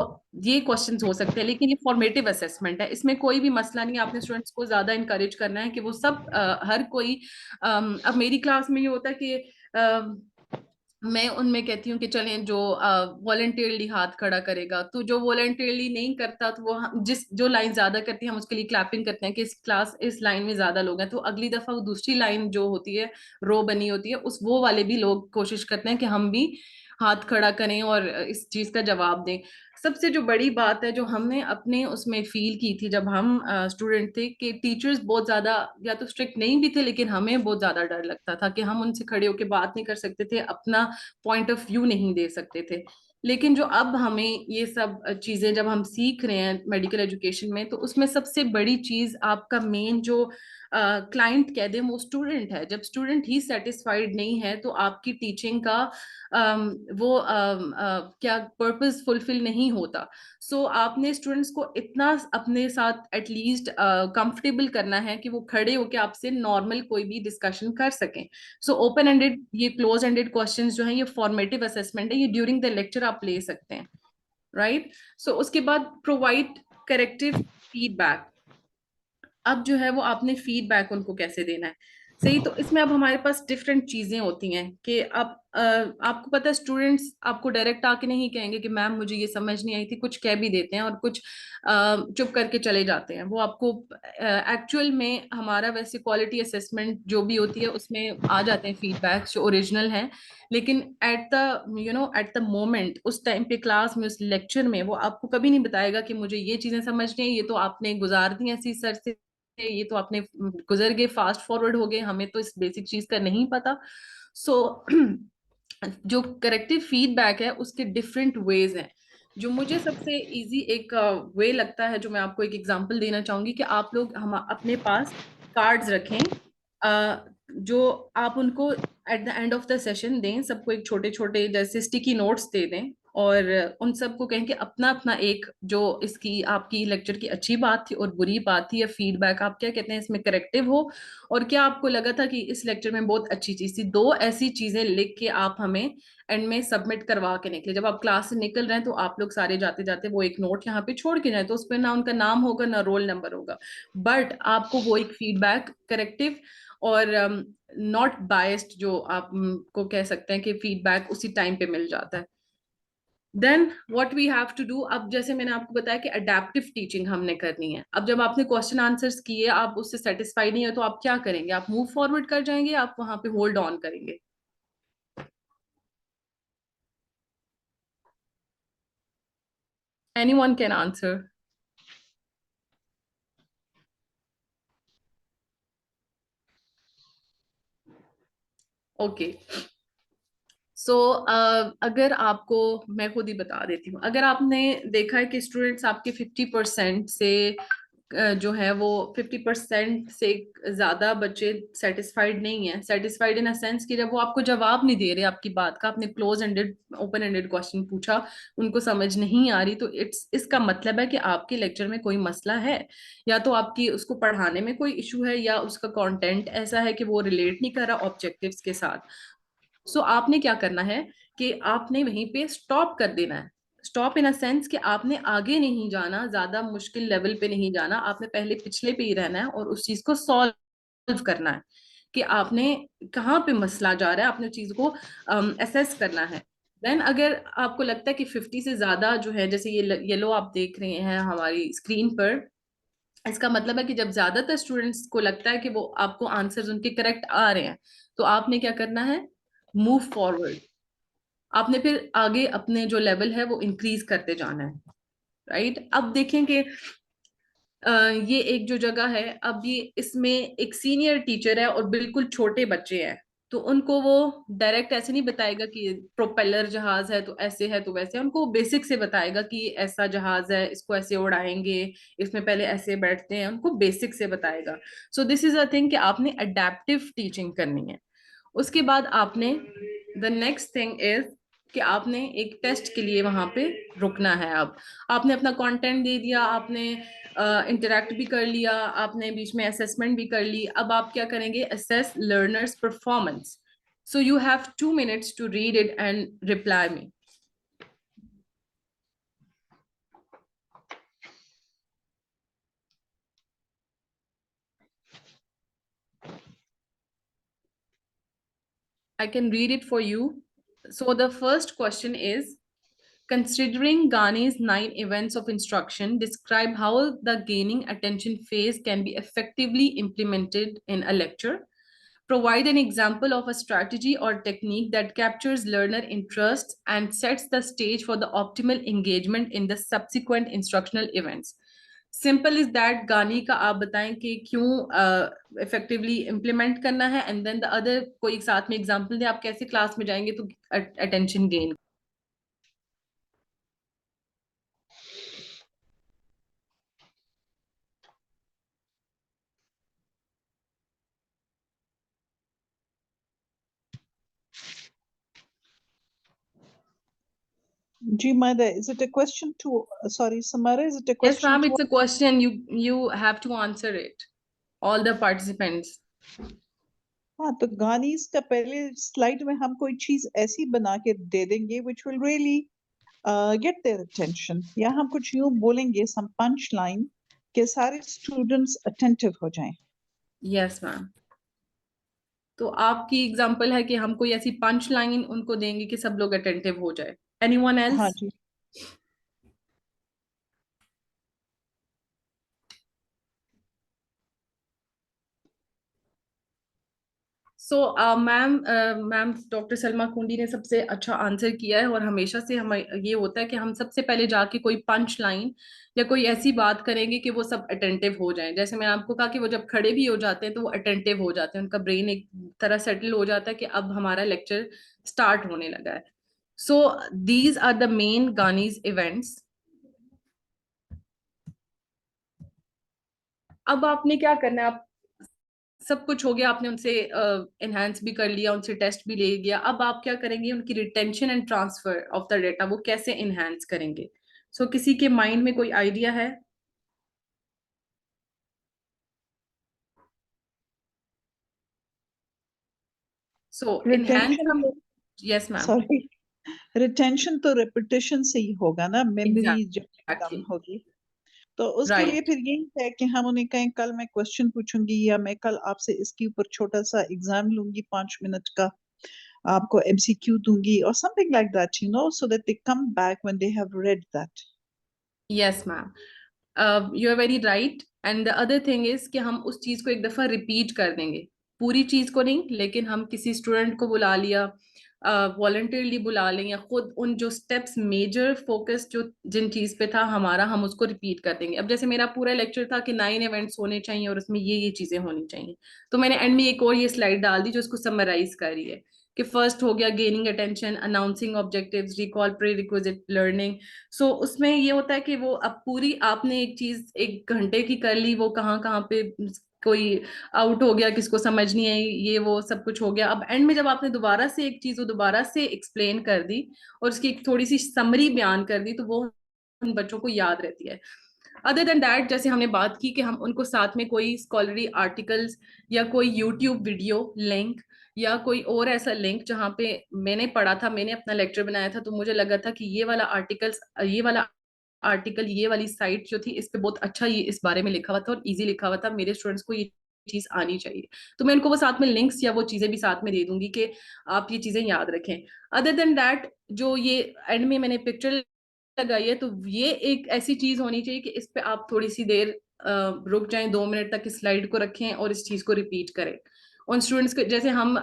ये क्वेश्चंस हो सकते हैं, लेकिन ये फॉर्मेटिव असेसमेंट है, इसमें कोई भी मसला नहीं है। आपने स्टूडेंट्स को ज्यादा इंकरेज करना है कि वो सब हर कोई अब मेरी क्लास में ये होता है कि मैं उनमें कहती हूँ कि चलें जो वॉलंटियरली हाथ खड़ा करेगा, तो जो वॉलंटियरली नहीं करता तो वो जिस जो लाइन ज्यादा करती है हम उसके लिए क्लैपिंग करते हैं कि इस लाइन में ज्यादा लोग हैं, तो अगली दफा वो दूसरी लाइन जो होती है, रो बनी होती है, उस वो वाले भी लोग कोशिश करते हैं कि हम भी हाथ खड़ा करें और इस चीज का जवाब दें। सबसे जो बड़ी बात है जो हमने अपने उसमें फील की थी जब हम स्टूडेंट थे, कि टीचर्स बहुत ज्यादा या तो स्ट्रिक्ट नहीं भी थे, लेकिन हमें बहुत ज्यादा डर लगता था कि हम उनसे खड़े होकर बात नहीं कर सकते थे, अपना पॉइंट ऑफ व्यू नहीं दे सकते थे। लेकिन जो अब हमें ये सब चीजें जब हम सीख रहे हैं मेडिकल एजुकेशन में, तो उसमें सबसे बड़ी चीज आपका मेन जो क्लाइंट कह दें वो स्टूडेंट है। जब स्टूडेंट ही सेटिस्फाइड नहीं है तो आपकी टीचिंग का क्या पर्पस फुलफिल नहीं होता। सो आपने स्टूडेंट्स को इतना अपने साथ एटलीस्ट कंफर्टेबल करना है कि वो खड़े होकर आपसे नॉर्मल कोई भी डिस्कशन कर सकें। सो ओपन एंडेड, ये क्लोज एंडेड क्वेश्चंस जो हैं, ये फॉर्मेटिव असेसमेंट है, ये ड्यूरिंग द लेक्चर आप ले सकते हैं, राइट। सो उसके बाद प्रोवाइड करेक्टिव फीडबैक। अब जो है वो आपने फीडबैक उनको कैसे देना है, सही। तो इसमें अब हमारे पास डिफरेंट चीजें होती हैं कि अब आपको पता है स्टूडेंट्स आपको डायरेक्ट आके नहीं कहेंगे कि मैम मुझे ये समझ नहीं आई थी, कुछ कह भी देते हैं और कुछ चुप करके चले जाते हैं। वो आपको एक्चुअल में हमारा वैसे क्वालिटी असेसमेंट जो भी होती है उसमें आ जाते हैं फीडबैक्स जो ओरिजिनल हैं, लेकिन at the at the moment, उस टाइम पे क्लास में, उस लेक्चर में, वो आपको कभी नहीं बताएगा कि मुझे ये चीजें समझनी है, ये तो आपने गुजार दी ऐसी सर से, ये तो आपने गुजर गए, फास्ट फॉरवर्ड हो गए, हमें तो इस बेसिक चीज का नहीं पता। सो जो करेक्टिव फीडबैक है उसके डिफरेंट वेज हैं। जो मुझे सबसे इजी एक वे लगता है, जो मैं आपको एक एग्जांपल देना चाहूंगी, कि आप लोग हम अपने पास कार्ड्स रखें, जो आप उनको at the end of the session दें, सबको एक छोटे छोटे जैसे स्टिकी नोट्स दे दें, और उन सबको कहें कि अपना अपना एक जो इसकी आपकी लेक्चर की अच्छी बात थी और बुरी बात थी, या फीडबैक आप क्या कहते हैं इसमें, करेक्टिव हो, और क्या आपको लगा था कि इस लेक्चर में बहुत अच्छी चीज थी। 2 ऐसी चीजें लिख के आप हमें एंड में सबमिट करवा के निकले। जब आप क्लास से निकल रहे हैं तो आप लोग सारे जाते जाते वो एक नोट यहाँ पे छोड़ के जाए, तो उस पर ना उनका नाम होगा ना रोल नंबर होगा, बट आपको वो एक फीडबैक करेक्टिव और नॉट बायस्ड, जो आप को कह सकते हैं कि फीडबैक उसी टाइम पे मिल जाता है। Then what we have to do, अब जैसे मैंने आपको बताया कि अडेप्टिव टीचिंग हमने करनी है। अब जब आपने क्वेश्चन आंसर्स किए, आप उससे सेटिस्फाइड नहीं है, तो आप क्या करेंगे? आप मूव फॉरवर्ड कर जाएंगे, आप वहां पे होल्ड ऑन करेंगे? Anyone can answer. ओके, सो अगर आपको, मैं खुद ही बता देती हूँ, अगर आपने देखा है कि स्टूडेंट्स आपके 50% से जो है वो 50% से ज्यादा बच्चे सेटिस्फाइड नहीं है, सेटिस्फाइड इन अ सेंस कि जब वो आपको जवाब नहीं दे रहे आपकी बात का, आपने close ended open ended question पूछा, उनको समझ नहीं आ रही, तो इसका मतलब है कि आपके लेक्चर में कोई मसला है, या तो आपकी उसको पढ़ाने में कोई इशू है, या उसका कंटेंट ऐसा है कि वो रिलेट नहीं कर रहा ऑब्जेक्टिव्स के साथ। सो आपने क्या करना है कि आपने वहीं पे स्टॉप कर देना है। स्टॉप इन अ सेंस कि आपने आगे नहीं जाना, ज्यादा मुश्किल लेवल पे नहीं जाना, आपने पहले पिछले पे ही रहना है और उस चीज को सॉल्व करना है कि आपने कहाँ पे मसला जा रहा है, आपने चीज को असेस करना है। देन अगर आपको लगता है कि 50 से ज्यादा जो है, जैसे ये येलो आप देख रहे हैं हमारी स्क्रीन पर, इसका मतलब है कि जब ज्यादातर स्टूडेंट्स को लगता है कि वो आपको आंसर्स उनके करेक्ट आ रहे हैं, तो आपने क्या करना है? Move forward. आपने फिर आगे अपने जो लेवल है वो इंक्रीज करते जाना है, राइट? अब देखें कि ये एक जो जगह है, अब ये इसमें एक सीनियर टीचर है और बिल्कुल छोटे बच्चे हैं, तो उनको वो डायरेक्ट ऐसे नहीं बताएगा कि प्रोपेलर जहाज है तो ऐसे है तो वैसे है, उनको बेसिक से बताएगा कि ऐसा जहाज है, इसको ऐसे उड़ाएंगे, इसमें पहले ऐसे बैठते हैं, उनको बेसिक से बताएगा। So this is a thing कि आपने अडेप्टिव टीचिंग करनी है। उसके बाद आपने द नेक्स्ट थिंग इज कि आपने एक टेस्ट के लिए वहां पे रुकना है। अब आपने अपना कंटेंट दे दिया, आपने इंटरेक्ट भी कर लिया, आपने बीच में असेसमेंट भी कर ली, अब आप क्या करेंगे? Assess learners performance. So you have 2 minutes to read it and reply me. I can read it for you. So the first question is, considering Gani's 9 events of instruction, describe how the gaining attention phase can be effectively implemented in a lecture. Provide an example of a strategy or technique that captures learner interests and sets the stage for the optimal engagement in the subsequent instructional events. Simple is that, गानी का आप बताएं कि क्यों effectively implement करना है, and then the other कोई साथ में एग्जांपल दे, आप कैसे क्लास में जाएंगे तो attention gain. Ji Mother, is it a question to, sorry, Samara, is it a Yes, question ma'am, to? it's a question. You have to answer it. All the participants. हाँ, तो गानीज का पहले slide में हम कोई चीज ऐसी बना के दे देंगे which will really get their attention, या हम कुछ यूं बोलेंगे some punchline के सारे students attentive हो जाएं। Yes, ma'am. तो आपकी एग्जांपल है कि हम कोई ऐसी पंच लाइन उनको देंगे कि सब लोग अटेंटिव हो जाए। एनीवन हाँ एल्स? जी। सो मैम डॉक्टर सलमा कुंडी ने सबसे अच्छा आंसर किया है, और हमेशा से हम ये होता है कि हम सबसे पहले जाके कोई पंच लाइन या कोई ऐसी बात करेंगे कि वो सब अटेंटिव हो जाएं। जैसे मैंने आपको कहा कि वो जब खड़े भी हो जाते हैं तो वो अटेंटिव हो जाते हैं, उनका ब्रेन एक तरह सेटल हो जाता है कि अब हमारा लेक्चर स्टार्ट होने लगा है। So these are the main Gagne's events. अब आपने क्या करना है? आप सब कुछ हो गया, आपने उनसे एनहांस भी कर लिया, उनसे टेस्ट भी ले गया, अब आप क्या करेंगे? उनकी retention and transfer of the data वो कैसे एनहांस करेंगे? सो किसी के माइंड में कोई आइडिया है? सो Retention एनहांस, तो, यस मैम, sorry, retention तो repetition से ही होगा ना, memory जब कम एग्जैक्टली। होगी। तो उसके लिए Right. फिर यही है कि हम उन्हें कहें कल मैं क्वेश्चन पूछूंगी या मैं कल आपसे इसके ऊपर छोटा सा एग्जाम लूंगी 5 मिनट का, आपको MCQ दूंगी और something like that, so that they come back when they have read that. Yes, ma'am. You are very right. And the other thing is कि हम उस चीज को एक दफा रिपीट कर देंगे, पूरी चीज को नहीं, लेकिन हम किसी स्टूडेंट को बुला लिया, वॉलंटियरली बुला लें, या खुद उन जो स्टेप्स मेजर फोकस जो जिन चीज पे था हमारा, हम उसको रिपीट कर देंगे। अब जैसे मेरा पूरा लेक्चर था कि 9 इवेंट्स होने चाहिए और उसमें ये चीजें होनी चाहिए, तो मैंने एंड में एक और ये स्लाइड डाल दी जो उसको समराइज कर रही है कि फर्स्ट हो गया gaining attention, announcing objectives, recall prerequisite learning. So उसमें ये होता है कि वो अब पूरी आपने एक चीज 1 घंटे की कर ली, वो कहाँ कहाँ पे कोई आउट हो गया, किसको समझ नहीं आई, ये वो सब कुछ हो गया। अब एंड में जब आपने दोबारा से एक चीज वो दोबारा से एक्सप्लेन कर दी और उसकी एक थोड़ी सी समरी बयान कर दी, तो वो उन बच्चों को याद रहती है। अदर देन दैट, जैसे हमने बात की कि हम उनको साथ में कोई स्कॉलरी आर्टिकल्स या कोई यूट्यूब वीडियो लिंक या कोई और ऐसा लिंक जहाँ पे मैंने पढ़ा था, मैंने अपना लेक्चर बनाया था, तो मुझे लगा था कि ये वाला आर्टिकल, ये वाली साइट जो थी, इस पे बहुत अच्छा ये इस बारे में लिखा हुआ था और इजी लिखा हुआ था, मेरे स्टूडेंट्स को ये चीज आनी चाहिए, तो मैं उनको वो साथ में लिंक्स या वो चीजें भी साथ में दे दूंगी कि आप ये चीजें याद रखें। अदर देन दैट, जो ये एंड में मैंने पिक्चर लगाई है, तो ये एक ऐसी चीज होनी चाहिए कि इस पे आप थोड़ी सी देर रुक जाएं, 2 मिनट तक इस स्लाइड को रखें और इस चीज को रिपीट करें उन स्टूडेंट्स को। जैसे हम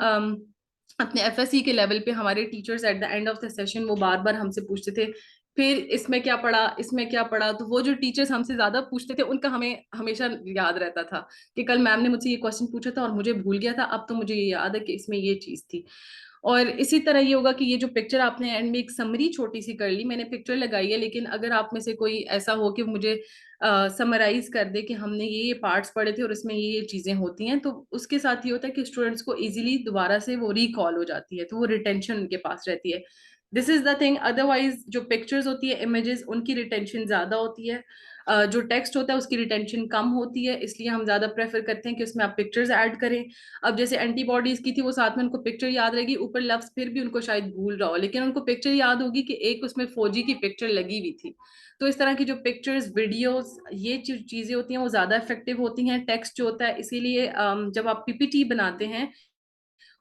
अपने FSE के लेवल पे हमारे teachers at the end of the session वो बार बार हमसे पूछते थे फिर इसमें क्या पढ़ा, इसमें क्या पढ़ा, तो वो जो टीचर्स हमसे ज्यादा पूछते थे उनका हमें हमेशा याद रहता था कि कल मैम ने मुझसे ये क्वेश्चन पूछा था और मुझे भूल गया था, अब तो मुझे ये याद है कि इसमें ये चीज थी। और इसी तरह ये होगा कि ये जो पिक्चर आपने एंड में एक समरी छोटी सी कर ली, मैंने पिक्चर लगाई है, लेकिन अगर आप में से कोई ऐसा हो कि मुझे समराइज कर दे कि हमने ये पार्ट्स पढ़े थे और इसमें ये चीजें होती हैं, तो उसके साथ ये होता है कि स्टूडेंट्स को इजीली दोबारा से वो रिकॉल हो जाती है, तो वो रिटेंशन उनके पास रहती है। This is the thing. Otherwise जो पिक्चर्स होती है, इमेजेस, उनकी रिटेंशन ज्यादा होती है, जो टेक्स्ट होता है उसकी रिटेंशन कम होती है, इसलिए हम ज्यादा प्रेफर करते हैं कि उसमें आप पिक्चर्स ऐड करें। अब जैसे एंटीबॉडीज की थी, वो साथ में उनको पिक्चर याद रहेगी, ऊपर लफ्ज फिर भी उनको शायद भूल रहा हो, लेकिन उनको पिक्चर याद होगी कि एक उसमें फौजी की पिक्चर लगी हुई थी। तो इस तरह की जो पिक्चर्स, वीडियोस, ये चीजें होती हैं वो ज्यादा इफेक्टिव होती हैं। टेक्स्ट जो होता है, इसीलिए जब आप PPT बनाते हैं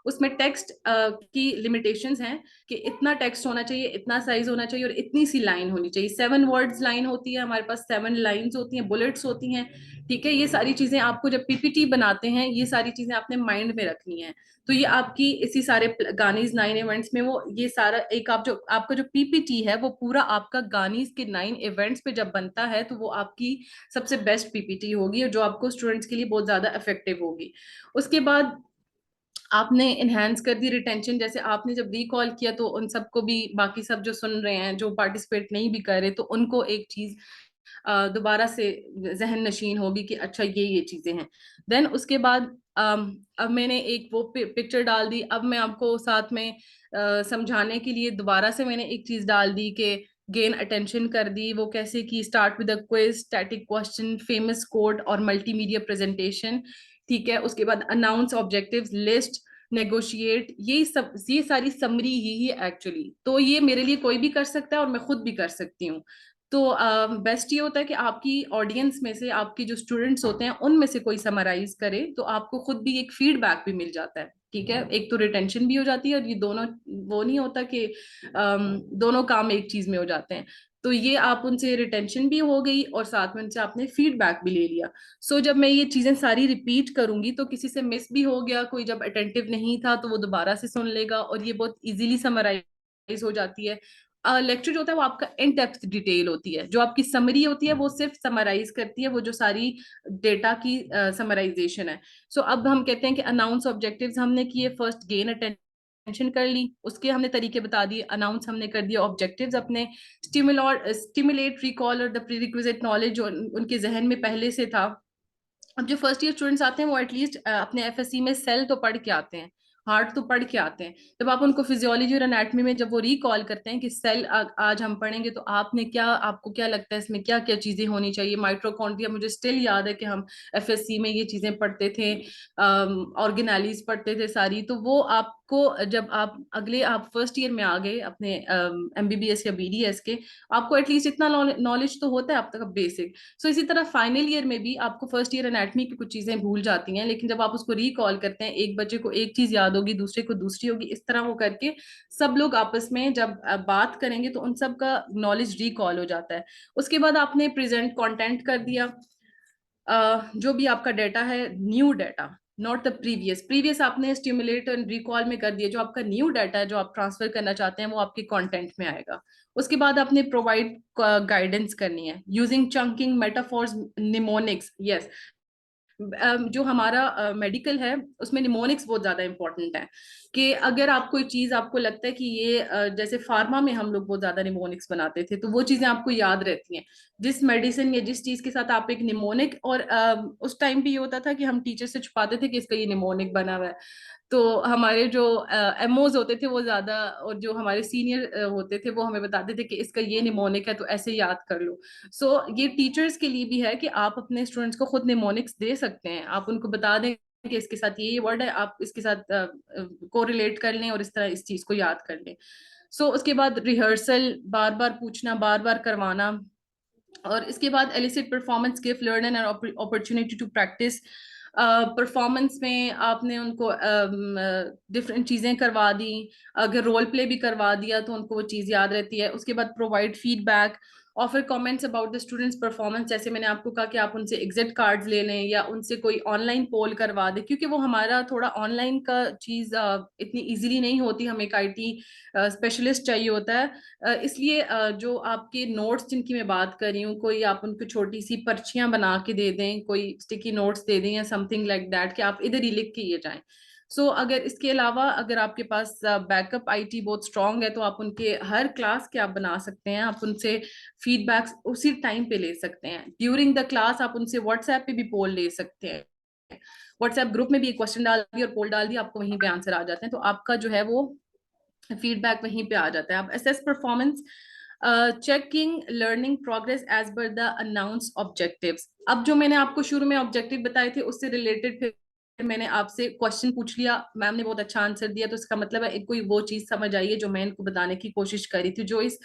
उसमें टेक्स्ट की लिमिटेशंस हैं कि इतना टेक्स्ट होना चाहिए, इतना साइज होना चाहिए और इतनी सी लाइन होनी चाहिए। 7 वर्ड्स लाइन होती है, हमारे पास 7 लाइंस होती हैं, बुलेट्स होती हैं, ठीक है। ये सारी चीजें आपको जब PPT बनाते हैं, ये सारी चीजें आपने माइंड में रखनी है। तो ये आपकी इसी सारे गानीज 9 इवेंट्स में वो ये सारा एक आप जो आपका जो PPT है वो पूरा आपका गानीज के 9 इवेंट्स पे जब बनता है, तो वो आपकी सबसे बेस्ट PPT होगी और जो आपको स्टूडेंट्स के लिए बहुत ज्यादा इफेक्टिव होगी। उसके बाद आपने इनहेंस कर दी रिटेंशन। जैसे आपने जब रिकॉल किया तो उन सबको भी, बाकी सब जो सुन रहे हैं, जो पार्टिसिपेट नहीं भी कर रहे, तो उनको एक चीज दोबारा से जहन नशीन होगी कि अच्छा ये चीजें हैं। देन उसके बाद अब मैंने एक वो पिक्चर डाल दी। अब मैं आपको साथ में समझाने के लिए दोबारा से मैंने एक चीज डाल दी कि गेन अटेंशन कर दी। वो कैसे की, start with a quiz, static question, famous code और मल्टीमीडिया प्रेजेंटेशन, ठीक है। उसके बाद अनाउंस ऑब्जेक्टिव्स, लिस्ट, नेगोशिएट, ये सारी समरी ही है एक्चुअली। तो ये मेरे लिए कोई भी कर सकता है और मैं खुद भी कर सकती हूँ। तो बेस्ट ये होता है कि आपकी ऑडियंस में से, आपके जो स्टूडेंट्स होते हैं उनमें से कोई समराइज करे, तो आपको खुद भी एक फीडबैक भी मिल जाता है, ठीक है। एक तो रिटेंशन भी हो जाती है और ये दोनों, वो नहीं होता कि दोनों काम एक चीज में हो जाते हैं। तो ये आप उनसे रिटेंशन भी हो गई और साथ में उनसे आपने फीडबैक भी ले लिया। सो जब मैं ये चीजें सारी रिपीट करूंगी तो किसी से मिस भी हो गया, कोई जब अटेंटिव नहीं था तो वो दोबारा से सुन लेगा और ये बहुत इजीली समराइज हो जाती है। लेक्चर जो होता है वो आपका इन डेप्थ डिटेल होती है, जो आपकी समरी होती है वो सिर्फ समराइज करती है वो जो सारी डेटा की समराइजेशन है। सो अब हम कहते हैं कि अनाउंस ऑब्जेक्टिव्स हमने किए, फर्स्ट गेन अटेंशन कर ली, उसके हमने तरीके बता दिए, अनाउंस हमने कर दिया, ऑब्जेक्टिव्स अपने, स्टिमुलेट, रिकॉल और द प्रीरिक्विजिट नॉलेज जो उनके जहन में पहले से था। अब जो फर्स्ट ईयर स्टूडेंट्स आते हैं वो एटलीस्ट अपने FSE में सेल तो पढ़ के आते हैं, हार्ट तो पढ़ के आते हैं। जब आप उनको फिजियोलॉजी और एनाटॉमी में जब वो रिकॉल करते हैं कि सेल आज हम पढ़ेंगे, तो आपको क्या लगता है इसमें क्या क्या चीजें होनी चाहिए, माइटोकॉन्ड्रिया, मुझे स्टिल याद है कि हम एफएससी में ये चीजें पढ़ते थे, ऑर्गेनेलीज पढ़ते थे सारी। तो वो आपको जब आप फर्स्ट ईयर में आ गए अपने एमबीबीएस या बीडीएस के, आपको एटलीस्ट इतना नॉलेज तो होता है आप तक बेसिक। सो इसी तरह फाइनल ईयर में भी आपको फर्स्ट ईयर एनाटॉमी की कुछ चीजें भूल जाती हैं, लेकिन जब आप उसको रिकॉल करते हैं, एक बच्चे को एक चीज याद होगी, दूसरे को दूसरी होगी, इस तरह वो करके सब लोग आपस में जब बात करेंगे तो उन सब का नॉलेज रिकॉल हो जाता है। उसके बाद आपने प्रेजेंट कंटेंट कर दिया, जो भी आपका डाटा है, new data, not the previous आपने स्टिमुलेट एंड रिकॉल में कर दिया। जो आपका न्यू डाटा है जो आप ट्रांसफर करना चाहते हैं वो आपके कंटेंट में आएगा। उसके बाद आपने प्रोवाइड गाइडेंस करनी है using chunking, metaphors, mnemonics. Yes, जो हमारा मेडिकल है उसमें निमोनिक्स बहुत ज्यादा इंपॉर्टेंट है। कि अगर आप कोई चीज आपको लगता है कि ये जैसे फार्मा में हम लोग बहुत ज्यादा निमोनिक्स बनाते थे, तो वो चीजें आपको याद रहती हैं। जिस मेडिसिन या जिस चीज के साथ आप एक निमोनिक, और उस टाइम भी ये होता था कि हम टीचर से छुपाते थे कि इसका ये निमोनिक बना हुआ है। तो हमारे जो एमओज होते थे वो ज्यादा, और जो हमारे सीनियर होते थे वो हमें बताते थे कि इसका ये निमोनिक है तो ऐसे याद कर लो। सो ये टीचर्स के लिए भी है कि आप अपने स्टूडेंट्स को खुद निमोनिक्स दे सकते हैं। आप उनको बता दें कि इसके साथ ये वर्ड है, आप इसके साथ कोरिलेट कर लें और इस तरह इस चीज को याद कर लें। सो उसके बाद रिहर्सल, बार बार पूछना, बार बार करवाना। और इसके बाद elicit performance, give learner and opportunity to practise. Performance में आपने उनको डिफरेंट चीजें करवा दी, अगर रोल प्ले भी करवा दिया तो उनको वो चीज याद रहती है। उसके बाद provide feedback, offer comments about the students performance. जैसे मैंने आपको कहा कि आप उनसे एग्जिट कार्ड्स ले लें या उनसे कोई ऑनलाइन पोल करवा दें, क्योंकि वो हमारा थोड़ा ऑनलाइन का चीज इतनी इजीली नहीं होती, हमें एक आईटी स्पेशलिस्ट चाहिए होता है। इसलिए जो आपके नोट्स जिनकी मैं बात कर रही हूँ, कोई आप उनको छोटी सी पर्चियां बना के दे दें, कोई स्टिकी नोट्स दे दें या समथिंग लाइक दैट, कि आप इधर ही लिख के ये जाएं। अगर इसके अलावा अगर आपके पास बैकअप आईटी बहुत स्ट्रांग है, तो आप उनके हर क्लास के आप बना सकते हैं, आप उनसे फीडबैक्स उसी टाइम पे ले सकते हैं। ड्यूरिंग द क्लास आप उनसे व्हाट्सएप पे भी पोल ले सकते हैं। व्हाट्सएप ग्रुप में भी एक क्वेश्चन डाल दिया और पोल डाल दिया, आपको वहीं पे आंसर आ जाते हैं, तो आपका जो है वो फीडबैक वहीं पे आ जाता है। आप assess performance, checking learning progress as per the announce objectives. अब जो मैंने आपको शुरू में ऑब्जेक्टिव बताए थे उससे रिलेटेड फिर मैंने आपसे क्वेश्चन पूछ लिया, मैम ने बहुत अच्छा आंसर दिया, तो इसका मतलब है कोई वो चीज समझ आई है जो मैं इनको बताने की कोशिश कर रही थी। जो इस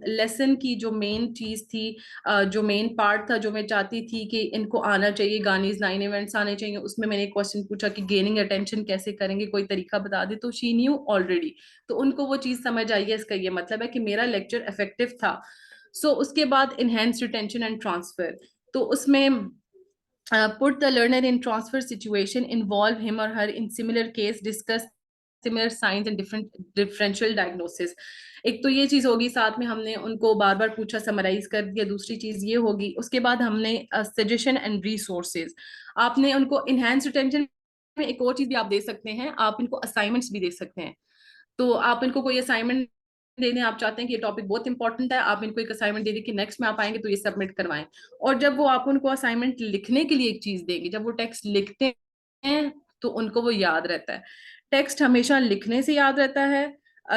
लेसन की जो मेन चीज थी, जो मेन पार्ट था, जो मैं चाहती थी कि इनको आना चाहिए, गानीज 9 इवेंट्स आने चाहिए, उसमें मैंने एक क्वेश्चन पूछा कि गेनिंग अटेंशन कैसे करेंगे, कोई तरीका बता दे, तो शी न्यू ऑलरेडी। तो उनको वो चीज समझ आई है, इसका ये मतलब है कि मेरा लेक्चर इफेक्टिव था। उसके बाद इनहेंस रिटेंशन एंड ट्रांसफर, तो उसमें put the learner in transfer situation, involve him or her in similar case, discuss similar signs and different differential diagnosis। एक तो ये चीज होगी, साथ में हमने उनको बार बार पूछा, समराइज कर दिया। दूसरी चीज ये होगी, उसके बाद हमने सजेशन एंड रिसोर्सेज, आपने उनको इनहेंस रिटेंशन में एक और चीज भी आप दे सकते हैं, आप इनको असाइनमेंट्स भी दे सकते हैं। तो आप इनको कोई असाइनमेंट दे दें, आप चाहते हैं कि ये टॉपिक बहुत इंपॉर्टेंट है, आप इनको एक असाइनमेंट दे दें कि नेक्स्ट में आप आएंगे तो ये सबमिट करवाएं। और जब वो आप उनको असाइनमेंट लिखने के लिए एक चीज देंगे, जब वो टेक्स्ट लिखते हैं तो उनको वो याद रहता है। टेक्स्ट हमेशा लिखने से याद रहता है,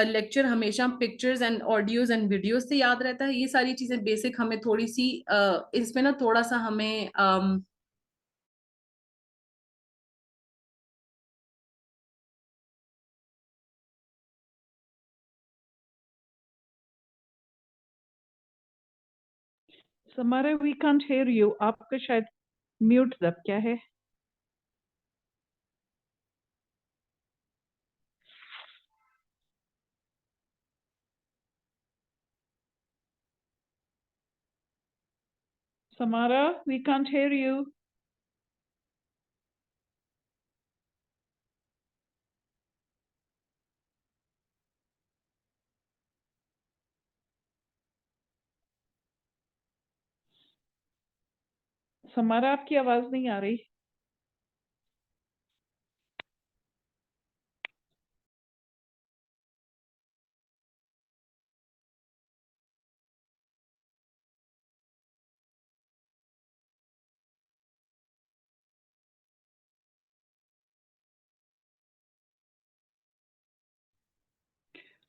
लेक्चर हमेशा pictures and audios and videos से याद रहता है। ये सारी चीजें बेसिक हमें थोड़ी सी इसमें ना थोड़ा सा हमें Samara, we can't hear you. आपका शायद म्यूट दब क्या है? Samara, we can't hear you. Samara, आपकी आवाज नहीं आ रही।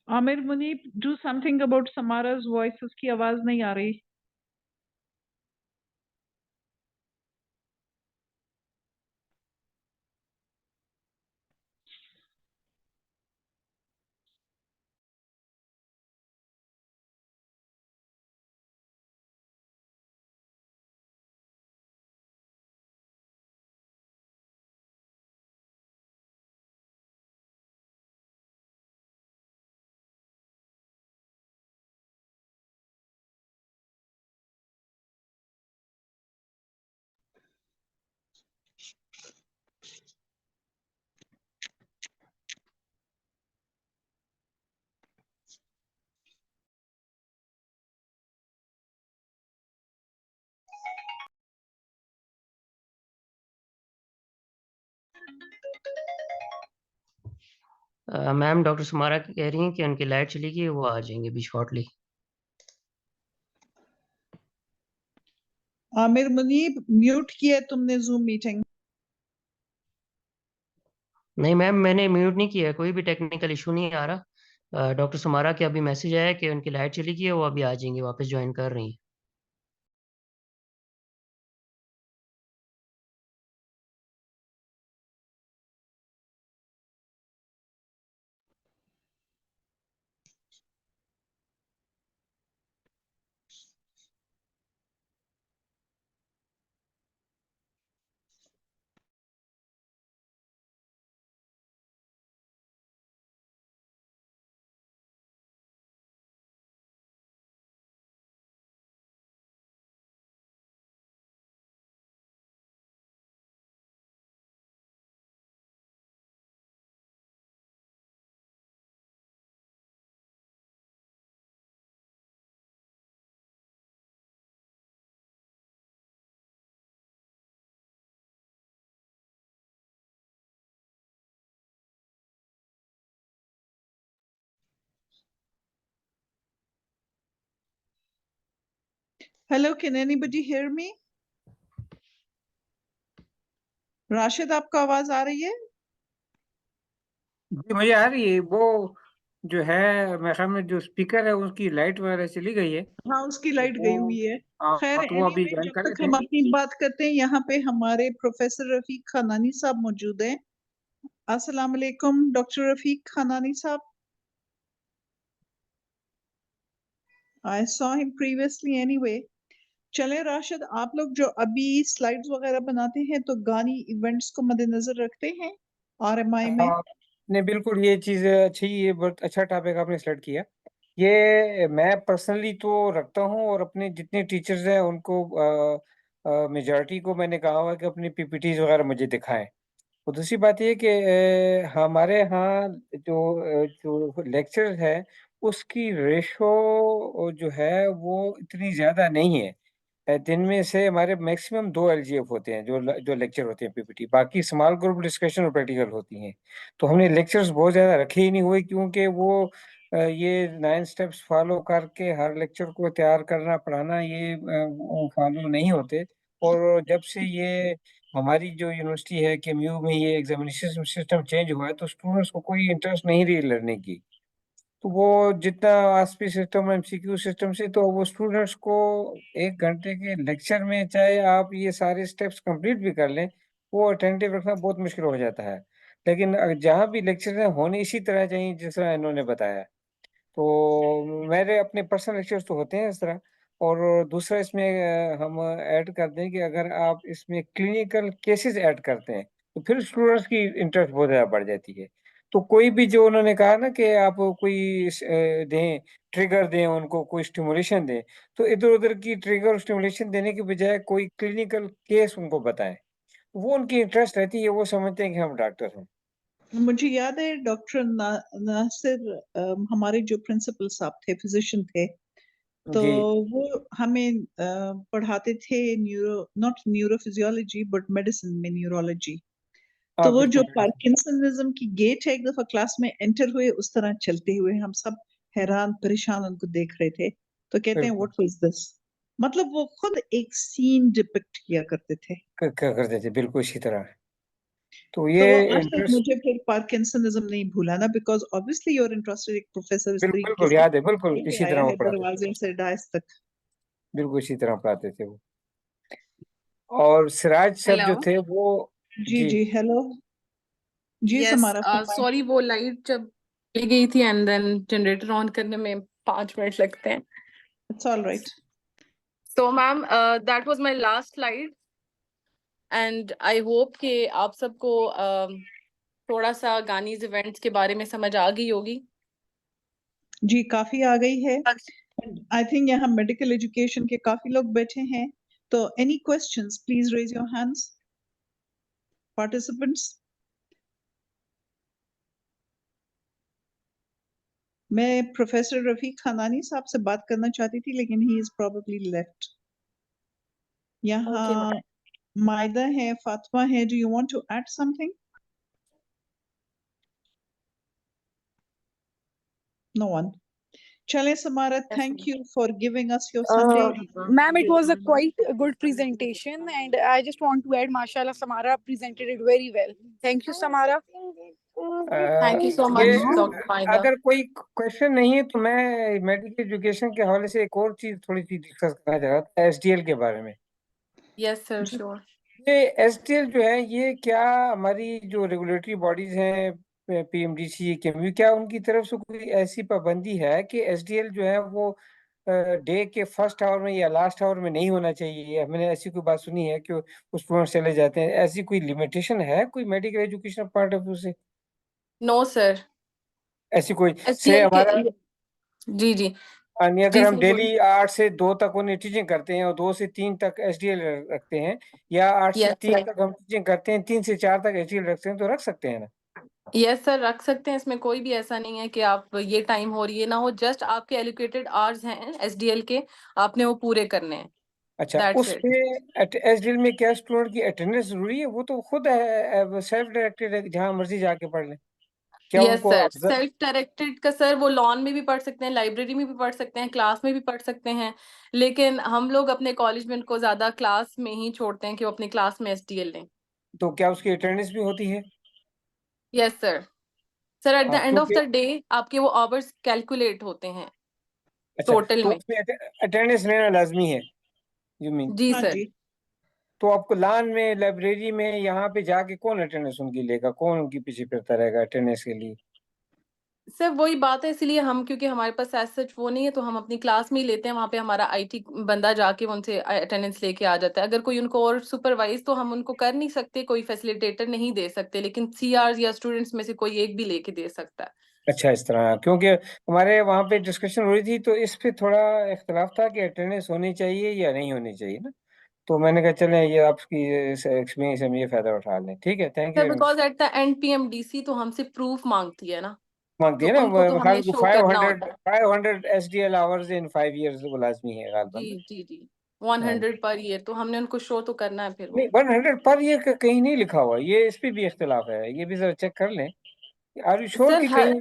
Aamir Munib, do something about Samara's voice. उसकी आवाज नहीं आ रही. मैम डॉक्टर सुमारा कह रही हैं कि उनकी लाइट चली गई, वो आ जाएंगे अभी शॉर्टली। आमिर मुनीब, म्यूट किया है तुमने जूम मीटिंग. नहीं मैम, मैंने म्यूट नहीं किया है, कोई भी टेक्निकल इशू नहीं आ रहा। डॉक्टर सुमारा के अभी मैसेज आया कि उनकी लाइट चली गई है, वो अभी आ जाएंगे, वापस ज्वाइन कर रही हैं। Hello, can anybody hear me? Rashid, आपको आवाज आ रही है? जी मुझे आ रही है। वो जो है मेरे ख्याल में जो स्पीकर है उसकी लाइट वगैरह चली गई है। हाँ, उसकी लाइट वो गई हुई है. खैर, तो वो अभी एनीवे, ज्वाइन जब कर तक रहे हम थे। अपनी बात करते हैं, यहाँ पे हमारे प्रोफेसर रफीक खानानी साहब मौजूद हैं. अस्सलाम वालेकुम डॉक्टर रफीक खानानी साहब. I saw him previously anyway. चले राशिद, आप लोग जो अभी स्लाइड्स वगैरह बनाते हैं तो गानी इवेंट्स को मद्देनजर रखते हैं RMI में? नहीं बिल्कुल, ये चीज़ अच्छी, ये बहुत अच्छा टॉपिक आपने सेलेक्ट किया। ये मैं पर्सनली तो रखता हूँ और अपने जितने टीचर्स हैं उनको मेजॉरिटी को मैंने कहा हुआ है कि अपनी पीपीटीज वगैरह मुझे दिखाएं। और दूसरी बात ये कि हमारे यहाँ जो लेक्चर है उसकी रेशो जो है वो इतनी ज़्यादा नहीं है। दिन में से हमारे मैक्सिमम 2 एलजीएफ होते हैं, जो लेक्चर होते हैं पीपीटी, बाकी स्मॉल ग्रुप डिस्कशन और प्रैक्टिकल होती हैं। तो हमने लेक्चर्स बहुत ज़्यादा रखे ही नहीं हुए, क्योंकि वो ये 9 स्टेप्स फॉलो करके हर लेक्चर को तैयार करना पढ़ाना, ये फॉलो नहीं होते। और जब से ये हमारी जो यूनिवर्सिटी है केएमयू में ये एग्जामिनेशन सिस्टम चेंज हुआ है, तो स्टूडेंट्स को कोई इंटरेस्ट नहीं रही लर्निंग की। तो वो जितना आसपी सिस्टम एमसीक्यू सिस्टम से, तो वो स्टूडेंट्स को 1 घंटे के लेक्चर में चाहे आप ये सारे स्टेप्स कंप्लीट भी कर लें, वो अटेंटिव रखना बहुत मुश्किल हो जाता है। लेकिन जहाँ भी लेक्चर हैं होने इसी तरह चाहिए जिस तरह इन्होंने बताया। तो मेरे अपने पर्सनल लेक्चर्स तो होते हैं इस तरह। और दूसरा इसमें हम ऐड कर दें कि अगर आप इसमें क्लिनिकल केसेस ऐड करते हैं तो फिर स्टूडेंट्स की इंटरेस्ट बहुत ज़्यादा बढ़ जाती है। तो कोई भी जो उन्होंने कहा ना कि आप कोई दें, ट्रिगर दें उनको, कोई स्टिमुलेशन दें, तो इधर-उधर की ट्रिगर स्टिमुलेशन देने के बजाय कोई क्लिनिकल केस उनको बताएं। वो उनकी इंटरेस्ट रहती है, वो समझते हैं कि हम डॉक्टर हैं। मुझे याद है डॉक्टर नासिर, हमारे जो प्रिंसिपल साहब थे, फिजिशियन थे, तो जी। वो हमें पढ़ाते थे नॉट न्यूरोफिजियोलॉजी बट मेडिसिन में न्यूरोलॉजी. तो हाँ वो जो बिल्कुल। पार्किंसनिज्म की गेट है, एक दफा क्लास में एंटर हुए, उस तरह चलते हुए हम सब हैरान परेशान उनको देख रहे थे. तो कहते हैं बिल्कुल व्हाट वाज दिस. मतलब वो खुद एक सीन डिपिक्ट किया करते थे. करते थे बिल्कुल इसी तरह। तो तो ये आज तक इंटरेस्ट मुझे फिर पार्किंसनिज्म नहीं भूलाना, बिकॉज ऑब्वियसली योर इंटरेस्टेड एक प्रोफेसर इस तरीके बिल्कुल से याद है, बिल्कुल लेके इसी आया तरह वो है पढ़ाते थे, दरवाजे से डायस तक। बिल्कुल इसी तरह पढ़ाते थे वो। और सिराज सर जो हेलो। थे वो, जी जी जी, हेलो जी यस, समारा फरमाएं। सॉरी वो लाइट जब चली गई थी एंड देन जनरेटर ऑन करने में 5 मिनट लगते हैं। It's all right. तो ma'am that was my last slide and I hope कि आप सबको थोड़ा सा गानीज इवेंट्स के बारे में समझ आ गई होगी। जी काफी आ गई है। आई थिंक यहाँ मेडिकल एजुकेशन के काफी लोग बैठे हैं, तो any questions please raise your hands participants. मैं प्रोफेसर रफीक खानानी साहब से बात करना चाहती थी, लेकिन ही इज प्रोबेबली लेफ्ट। यहाँ ओके मायदा है, फातिमा है, do you want to add something? No one. चलें Samara, thank you for giving us your Sunday. Ma'am, it was a quite a good presentation, and I just want to add, Mashallah, Samara presented it very well. Thank you, Samara. Thank you so ये much doctor माहिदा। अगर कोई question नहीं है तो मैं medical education के हवाले से एक और चीज थोड़ी सी डिस्कस करना चाह रहा था, एसडीएल के बारे में। Yes sir sure. ये एसडीएल जो है, ये क्या हमारी जो रेगुलेटरी बॉडीज हैं, पीएमडीसी, केएमयू, क्या उनकी तरफ से कोई ऐसी पाबंदी है कि एसडीएल जो है वो डे के फर्स्ट आवर में या लास्ट आवर में नहीं होना चाहिए? मैंने ऐसी कोई बात सुनी है कि कुछ स्टूडेंट्स चले जाते हैं, ऐसी कोई लिमिटेशन है कोई medical education point of view से? नो सर, ऐसी कोई से एसटीएल हमारा, के जी जी यानी अगर जी हम सर बोलिए। डेली 8 से 2 तक उन्हें टीचिंग करते हैं और 2 से 3 तक एसडीएल रखते हैं, या 8 से यस 3 सर, तक हम टीचिंग करते हैं, 3 से 4 तक एसडीएल रखते हैं, तो रख सकते हैं ना? यस सर रख सकते हैं, इसमें कोई भी ऐसा नहीं है कि आप ये टाइम हो रही है ना हो, जस्ट आपके एलोकेटेड आवर्स हैं एसडीएल के, आपने वो पूरे करने हैं, अच्छा, दैट्स उस इट। पे एसडीएल में क्या स्टूडेंट की अटेंडेंस जरूरी है? वो तो खुद है, सेल्फ डायरेक्टेड है, जहाँ मर्जी जाके पढ़ लें, क्या यस उनको सर, सेल्फ डायरेक्टेड का सर वो लॉन में भी पढ़ सकते हैं, लाइब्रेरी में भी पढ़ सकते हैं, क्लास में भी पढ़ सकते हैं, लेकिन हम लोग अपने कॉलेज में उनको ज्यादा क्लास में ही छोड़ते हैं कि वो अपनी क्लास में एसडीएल लें। तो क्या उसकी अटेंडेंस भी होती है? Yes sir, sir at the हाँ, एंड ऑफ क्योंकि द डे आपके वो आवर्स कैलकुलेट होते हैं अच्छा, टोटल तो में। उसमें अटेंडेंस लेना लाजमी है, यू मीन? जी हाँ सर। जी। तो आपको लान में, लाइब्रेरी में, यहाँ पे जाके कौन अटेंडेंस उनकी लेगा? कौन उनकी पीछे फिरता रहेगा अटेंडेंस के लिए? सर वही बात है, इसलिए हम क्योंकि हमारे पास एज सच वो नहीं है, तो हम अपनी क्लास में ही लेते हैं, वहाँ पे हमारा आईटी बंदा जाके उनसे अटेंडेंस लेके आ जाता है। अगर कोई उनको और सुपरवाइज तो हम उनको कर नहीं सकते, कोई फैसिलिटेटर नहीं दे सकते, लेकिन सीआर या स्टूडेंट्स में से कोई एक भी लेके दे सकता है। अच्छा, इस तरह, क्योंकि हमारे वहाँ पे डिस्कशन हो रही थी तो इस पे थोड़ा इख्तलाफ था कि अटेंडेंस होनी चाहिए या नहीं होनी चाहिए ना, तो मैंने कहा चलें ये आपकी एक्सपीरियंस से हम ये फायदा उठा लें। ठीक है, thank you sir very much. Because at the end PMDC तो हमसे प्रूफ मांगती है ना, मांगती तो है ना उनको तो हमें शो करना 500 होता है। 500 एसडीएल आवर्स इन 5 इयर्स, वो लाजमी है गालबन जी ना। जी जी, हाँ, 100 पर ईयर, तो हमने उनको शो तो करना है फिर नहीं, वो। 100 पर ये कहीं नहीं लिखा हुआ, ये इस पे भी इख्तलाफ है, ये भी जरा चेक कर लें। आर यू श्योर सर कि हर कहीं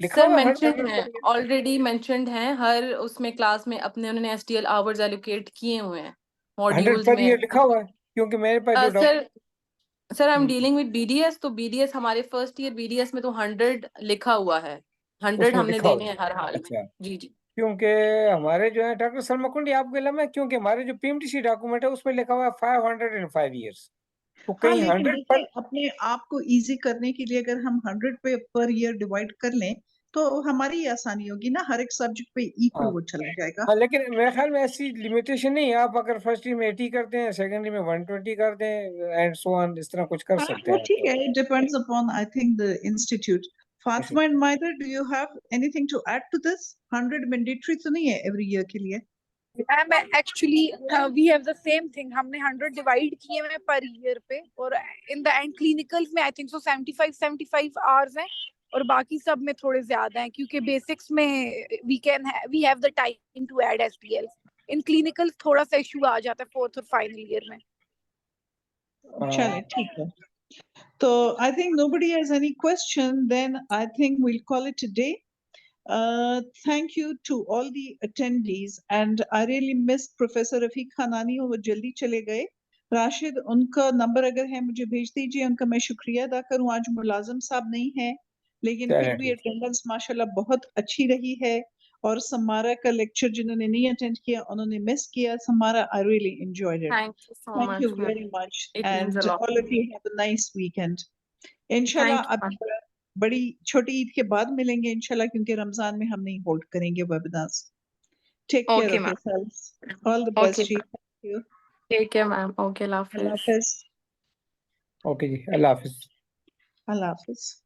लिखा सर हुआ है मेंशन्ड 100 है, पर ईयर? ऑलरेडी मेंशन्ड है हर उसमें क्लास में अपने, उन्होंने एसटीएल आवर्स एलोकेट किए हुए हैं 100 मॉड्यूल्स पर में। ईयर लिखा हुआ है? क्योंकि मेरे पास जो sir sir I am doctor, dealing with BDS, तो बीडीएस हमारे फर्स्ट ईयर बीडीएस में तो 100 लिखा हुआ है, 100 उसमें हमने लिखा देने हुआ हैं हर हाल है, में। अच्छा। जी जी क्योंकि हमारे जो है डॉक्टर सरमकुंडी, आपको इलम है, क्योंकि हमारे जो पीएमटीसी डॉक्यूमेंट है उसमें लिखा हुआ है 505 ईयर्स, तो हाँ कहीं लेकिन 100 देखिए, पर। अपने आप को इजी करने के लिए अगर हम 100 पे पर ईयर डिवाइड कर लें तो हमारी ही आसानी होगी ना, हर एक सब्जेक्ट पे इक्वल हाँ, वो चला जाएगा। हाँ, लेकिन मेरे ख्याल में ऐसी लिमिटेशन नहीं है, आप अगर फर्स्ट ईयर में 80 करते हैं, सेकेंडरी में 120 कर दें, एंड सो ऑन, इस तरह कुछ कर हाँ सकते वो हैं ठीक तो। है, it depends upon I think the institute. ऐसे- Fatima and Maida, do you have anything to add to this? 100 mandatory तो नहीं है every year के लिए? Ma'am actually we have the same thing, हमने 100 डिवाइड किए हुए पर ईयर पे, और इन द एंड क्लिनिकल्स में आई थिंक सो 75 आवर्स हैं, और बाकी सब में थोड़े ज्यादा हैं, क्योंकि बेसिक्स में we have the time to add STL. In clinicals थोड़ा सा इशू आ जाता है फोर्थ और फाइनल ईयर में। चले ठीक है। So I think nobody has any question. Then I think we'll call it a day. Thank you to all the attendees, and I really miss Professor Rafiq Khanani, who jaldi chale gaye. Rashid, उनका number अगर है मुझे भेज दीजिए, उनका मैं शुक्रिया अदा करूं। आज मुलाजिम साहब नहीं है, लेकिन फिर भी अटेंडेंस माशाल्लाह बहुत अच्छी रही है। और समारा का लेक्चर जिन्होंने नहीं अटेंड किया उन्होंने मिस किया। Samara, I really enjoyed it. Thank you so Thank you much, ma'am. very much, It means a and lot. all of you have a nice weekend. इंशाल्लाह Thank you, अब ma'am. बड़ी छोटी ईद के बाद मिलेंगे इंशाल्लाह, क्योंकि रमजान में हम नहीं होल्ड करेंगे webinars. Take care Okay, of ma'am. yourselves. All the Okay, best to you. ma'am. Thank you. Take care, ma'am. Okay, Allah Allah Hafiz. Hafiz. Okay जी, अल्लाह हाफिज। Allah Hafiz.